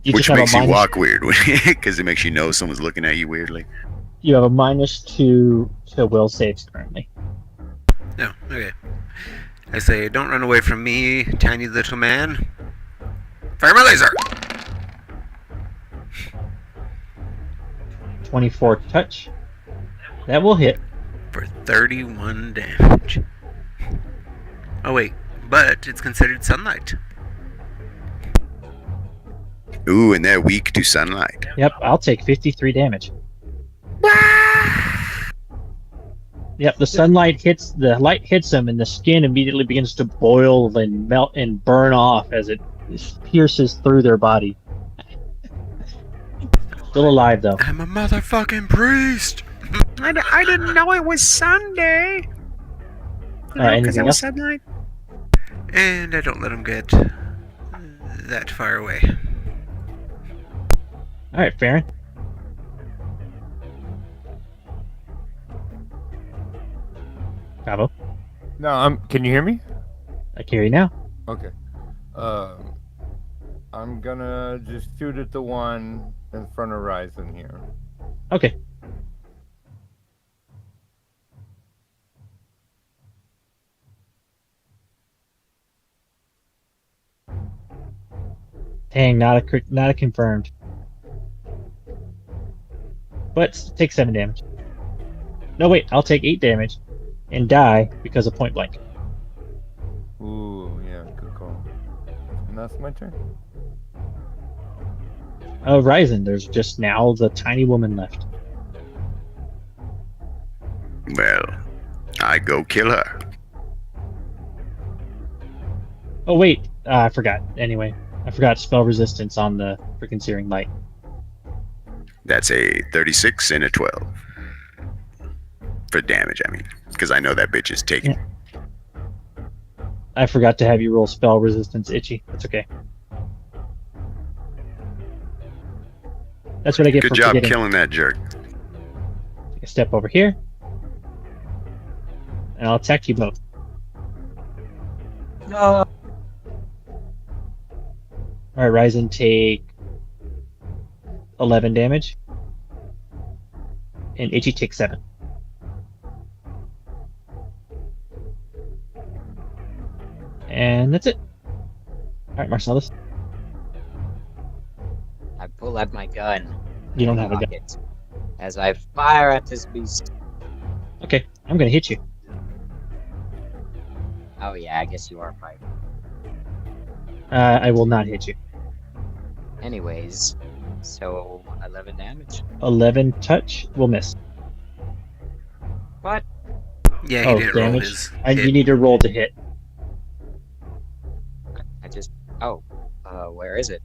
You which just have makes a you minus, walk weird, because it makes you know someone's looking at you weirdly. You have a -2 to will saves currently. No, okay. I say, don't run away from me, tiny little man. Fire my laser! 24 touch. That will hit. For 31 damage. Oh wait, but it's considered sunlight. Ooh, and they're weak to sunlight. Yep, I'll take 53 damage. Yep, the light hits him, and the skin immediately begins to boil and melt and burn off as it pierces through their body. Still alive, though. I'm a motherfucking priest! I didn't know it was Sunday. Anything else? Sunlight. And I don't let him get that far away. Alright, Farron. Bravo. No, can you hear me? I carry now. Okay. I'm gonna just shoot at the one in front of Ryzen here. Okay. Dang, not a confirmed. But take 7 damage. No, wait, I'll take 8 damage and die because of point blank. Ooh, yeah, good call. And that's my turn. Oh, Ryzen, there's just now the tiny woman left. Well, I go kill her. Oh, wait, I forgot. Anyway, I forgot spell resistance on the freaking Searing Light. That's a 36 and a 12. For damage, I mean. Because I know that bitch is taken. Yeah. I forgot to have you roll spell resistance, Itchy. That's okay. That's what I get Good for job forgetting. killing that jerk. Take a step over here. And I'll attack you both. No. Alright, Ryzen, take 11 damage. And Itchy takes 7. And that's it. Alright, Marcellus. I pull out my gun. You don't have a gun. Rocket. As I fire at this beast. Okay, I'm gonna hit you. Oh yeah, I guess you are right. I will not hit you. Anyways, so 11 damage. 11 touch will miss. What? Yeah, he Oh, didn't roll damage. his You hit. need to roll to hit. I just. Oh. Where is it?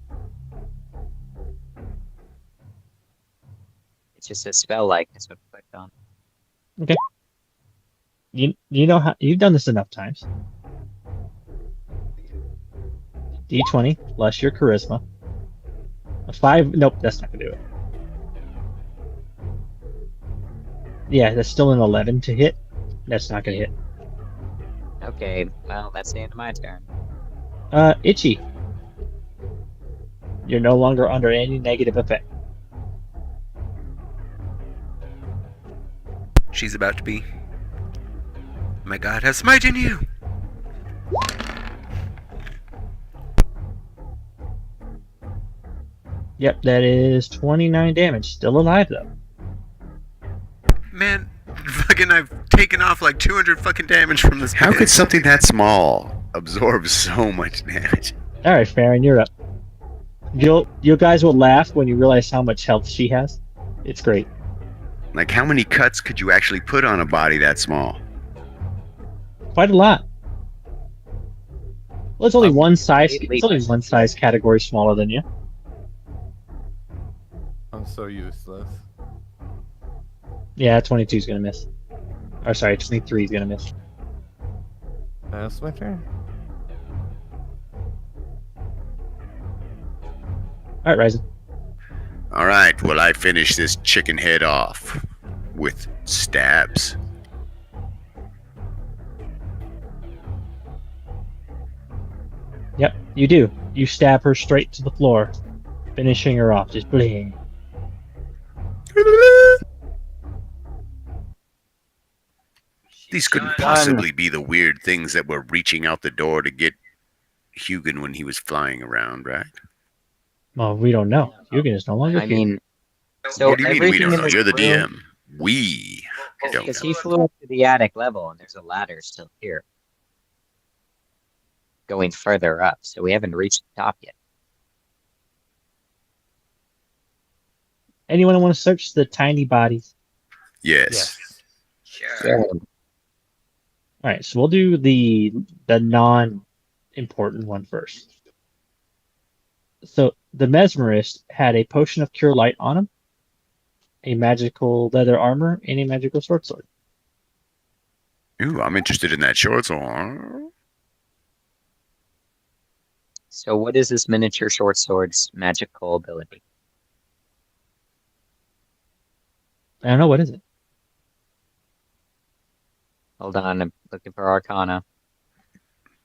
It's just a spell like. That's what I clicked on. You know how you've done this enough times. D20 plus your charisma. A 5. Nope, that's not gonna do it. Yeah, that's still an 11 to hit. That's not gonna hit. Okay, well, that's the end of my turn. Itchy. You're no longer under any negative effect. She's about to be. My god has smitten you! Yep, that is 29 damage. Still alive, though. Man, fucking I've taken off like 200 fucking damage from this How bitch. could something that small absorb so much damage? Alright, Farron, you're up. You guys will laugh when you realize how much health she has. It's great. Like, how many cuts could you actually put on a body that small? Quite a lot. Well, it's only one size. completely It's only one size category smaller than you. I'm so useless. Yeah, 22 is gonna miss. Or sorry, 23 is gonna miss. That's my turn. All right, Ryzen. All right, well, I finish this chicken head off with stabs. Yep, you do. You stab her straight to the floor, finishing her off. Just bling. These couldn't possibly be the weird things that were reaching out the door to get Hugin when he was flying around, right? Well, we don't know. Hugan is no longer I here. mean, so What do you mean we everything don't in know? this You're the room, DM. We don't because know. he flew up to the attic level and there's a ladder still here, going further up. So we haven't reached the top yet. Anyone want to search the tiny bodies? Yes. Sure. All right, so we'll do the non-important one first. So the mesmerist had a potion of cure light on him, a magical leather armor, and a magical short sword. Ooh, I'm interested in that short sword. So what is this miniature short sword's magical ability? I don't know, what is it? Hold on, I'm looking for Arcana.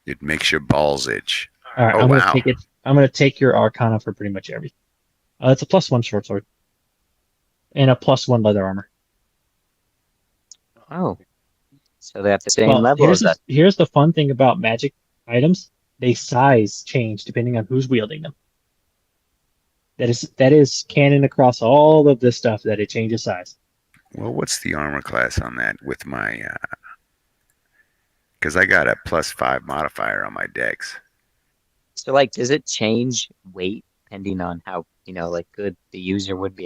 It makes your balls itch. All right, Oh, I'm wow. gonna take it. I'm gonna take your Arcana for pretty much everything. It's a +1 short sword and a +1 leather armor. Oh, so they have the same Well, level as that. here's the fun thing about magic items: they size change depending on who's wielding them. That is canon across all of this stuff, that it changes size. Well, what's the armor class on that with my... Because I got a +5 modifier on my dex. So like, does it change weight depending on how, like good the user would be?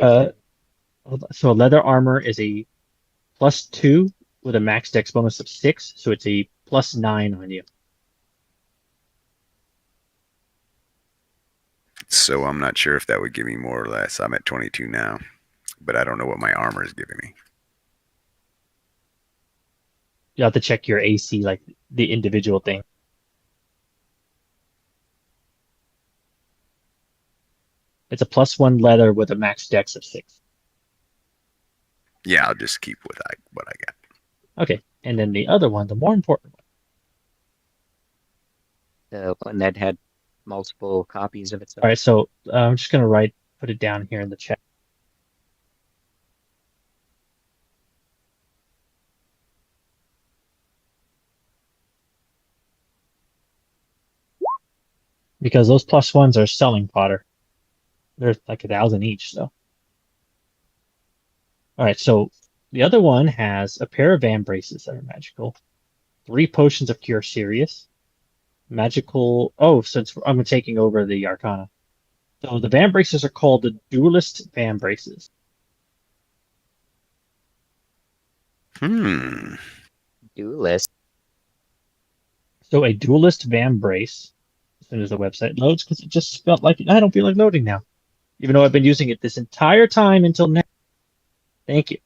So leather armor is a +2 with a max dex bonus of 6, so it's a +9 on you. So I'm not sure if that would give me more or less. I'm at 22 now, but I don't know what my armor is giving me. You have to check your AC, like the individual thing. It's a +1 leather with a max dex of 6. Yeah, I'll just keep what I got. Okay, and then the other one, the more important one. The one that had multiple copies of itself. All right, so I'm just gonna put it down here in the chat. Because those +1s are selling fodder. They're like 1,000 each, so. All right, so the other one has a pair of van braces that are magical, 3 potions of cure serious, magical. Oh, since I'm taking over the Arcana, so the van braces are called the duelist van braces. Duelist. So a duelist van brace. As soon as the website loads, because it just felt like I don't feel like loading now, even though I've been using it this entire time until now. Thank you.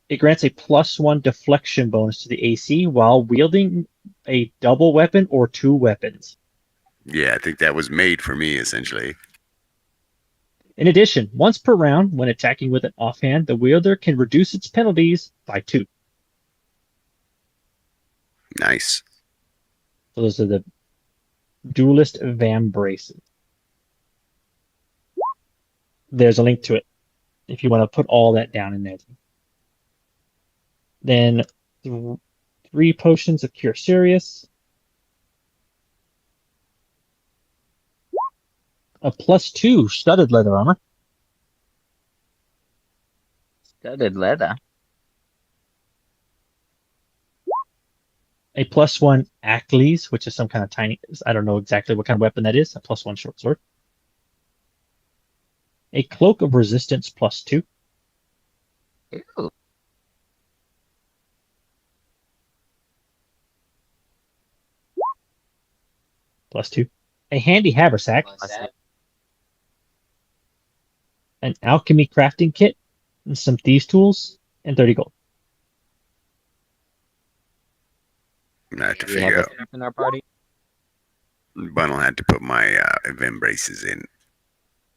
It grants a +1 deflection bonus to the AC while wielding a double weapon or 2 weapons. Yeah, I think that was made for me, essentially. In addition, once per round, when attacking with an offhand, the wielder can reduce its penalties by 2. Nice. So those are the Duelist Vam Braces. There's a link to it if you want to put all that down in there. Then 3 potions of Cure Serious. A +2 studded leather armor. Studded leather. A +1 Ackley's, which is some kind of tiny, I don't know exactly what kind of weapon that is. A +1 short sword. A Cloak of Resistance +2. Ew. +2. A Handy Haversack. An Alchemy Crafting Kit. And some Thieves Tools. And 30 gold. I have to Do we have figure a out. thief in our party? Buntle had to put my event braces in.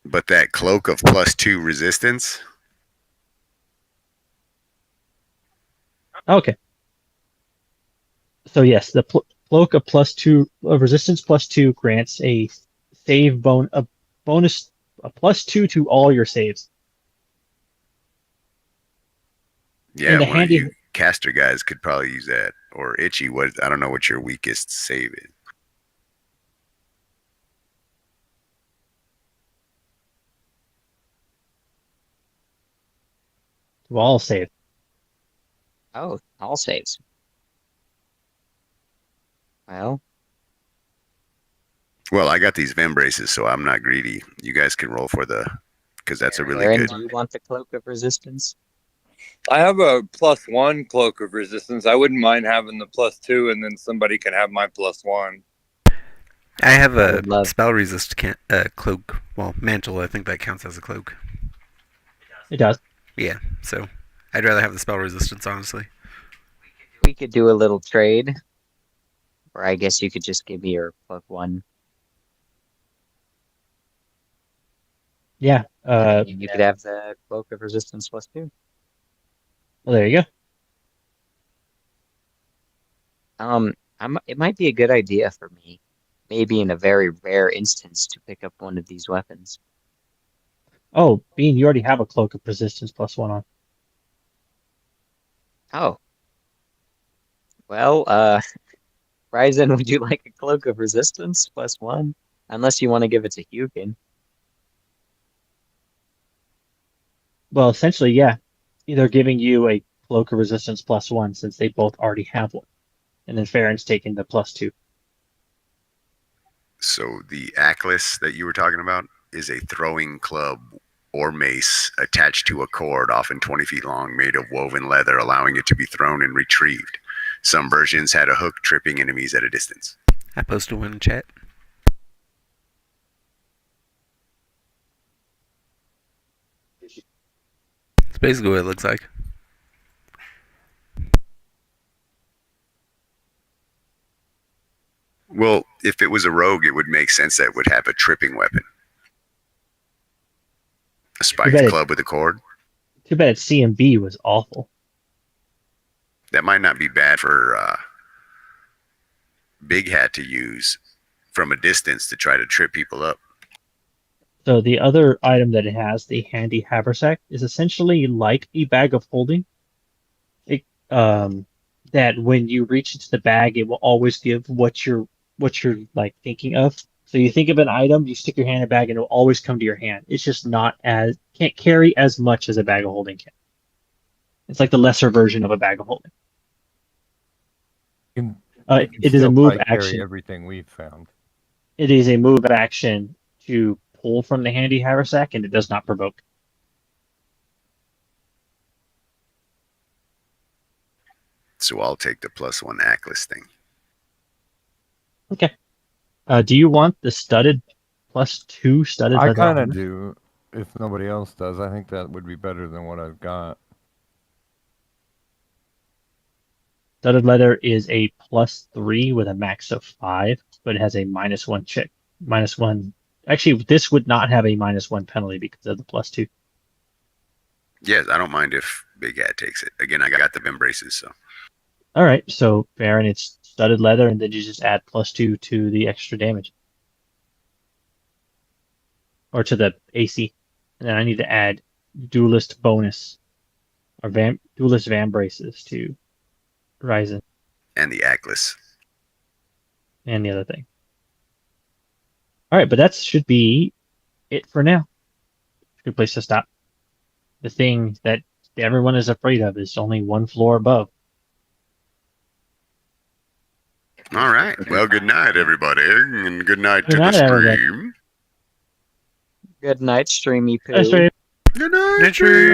But that cloak of +2 resistance, Okay. So yes, the Cloak of +2 of Resistance +2 grants a bonus a +2 to all your saves. yeah, And the one of handy you caster guys could probably use that. Or Itchy, I don't know what your weakest save is. to all save. Oh, all saves. Well, Well, I got these Vim braces, so I'm not greedy. You guys can roll for because that's a really Aaron, good. do you want the Cloak of Resistance? I have a +1 cloak of resistance. I wouldn't mind having the +2, and then somebody can have my +1. I have I a would love- spell resist cloak. Well, mantle. I think that counts as a cloak. It does. Yeah, so I'd rather have the spell resistance, honestly. We could do a little trade. Or I guess you could just give me your +1. Yeah. You could have the Cloak of Resistance +2. Well, there you go. It might be a good idea for me, maybe in a very rare instance, to pick up one of these weapons. Oh, Bean, you already have a Cloak of Resistance +1 on. Oh. Well, Ryzen, would you like a Cloak of Resistance +1? Unless you want to give it to Hugin. Well, essentially, yeah. Either giving you a Cloak of Resistance +1 since they both already have one. And then Farron's taking the +2. So the Atlas that you were talking about is a throwing club or mace attached to a cord, often 20 feet long, made of woven leather, allowing it to be thrown and retrieved. Some versions had a hook tripping enemies at a distance. I posted one in chat. It's basically what it looks like. Well, if it was a rogue, it would make sense that it would have a tripping weapon. A spiked club with a cord. Too bad CMB was awful. That might not be bad for Big Hat to use from a distance to try to trip people up. So the other item that it has, the Handy Haversack, is essentially like a bag of holding. That when you reach into the bag, it will always give what you're like thinking of. So you think of an item, you stick your hand in a bag, and it will always come to your hand. It's just can't carry as much as a bag of holding can. It's like the lesser version of a bag of holding. It is a move action. Everything we've found. It is a move action to pull from the Handy Haversack, and it does not provoke. So I'll take the +1 Atlas thing. Okay. Do you want the studded +2 studded? I kind of do. If nobody else does, I think that would be better than what I've got. Studded leather is a +3 with a max of 5, but it has a -1 check. -1. Actually, this would not have a -1 penalty because of the +2. Yes, I don't mind if Big Hat takes it. Again, I got the Vim braces, so. All right, so Baron, it's studded leather, and then you just add +2 to the extra damage. or to the AC, and then I need to add duelist bonus or duelist van braces to Ryzen And the Atlas. and the other thing. All right, but that should be it for now. Good place to stop. The thing that everyone is afraid of is only one floor above. All right. Well, good night, everybody, and good night Good to night, the everybody. stream. Good night, Streamy Poo. That's right. Good night, Nature. stream.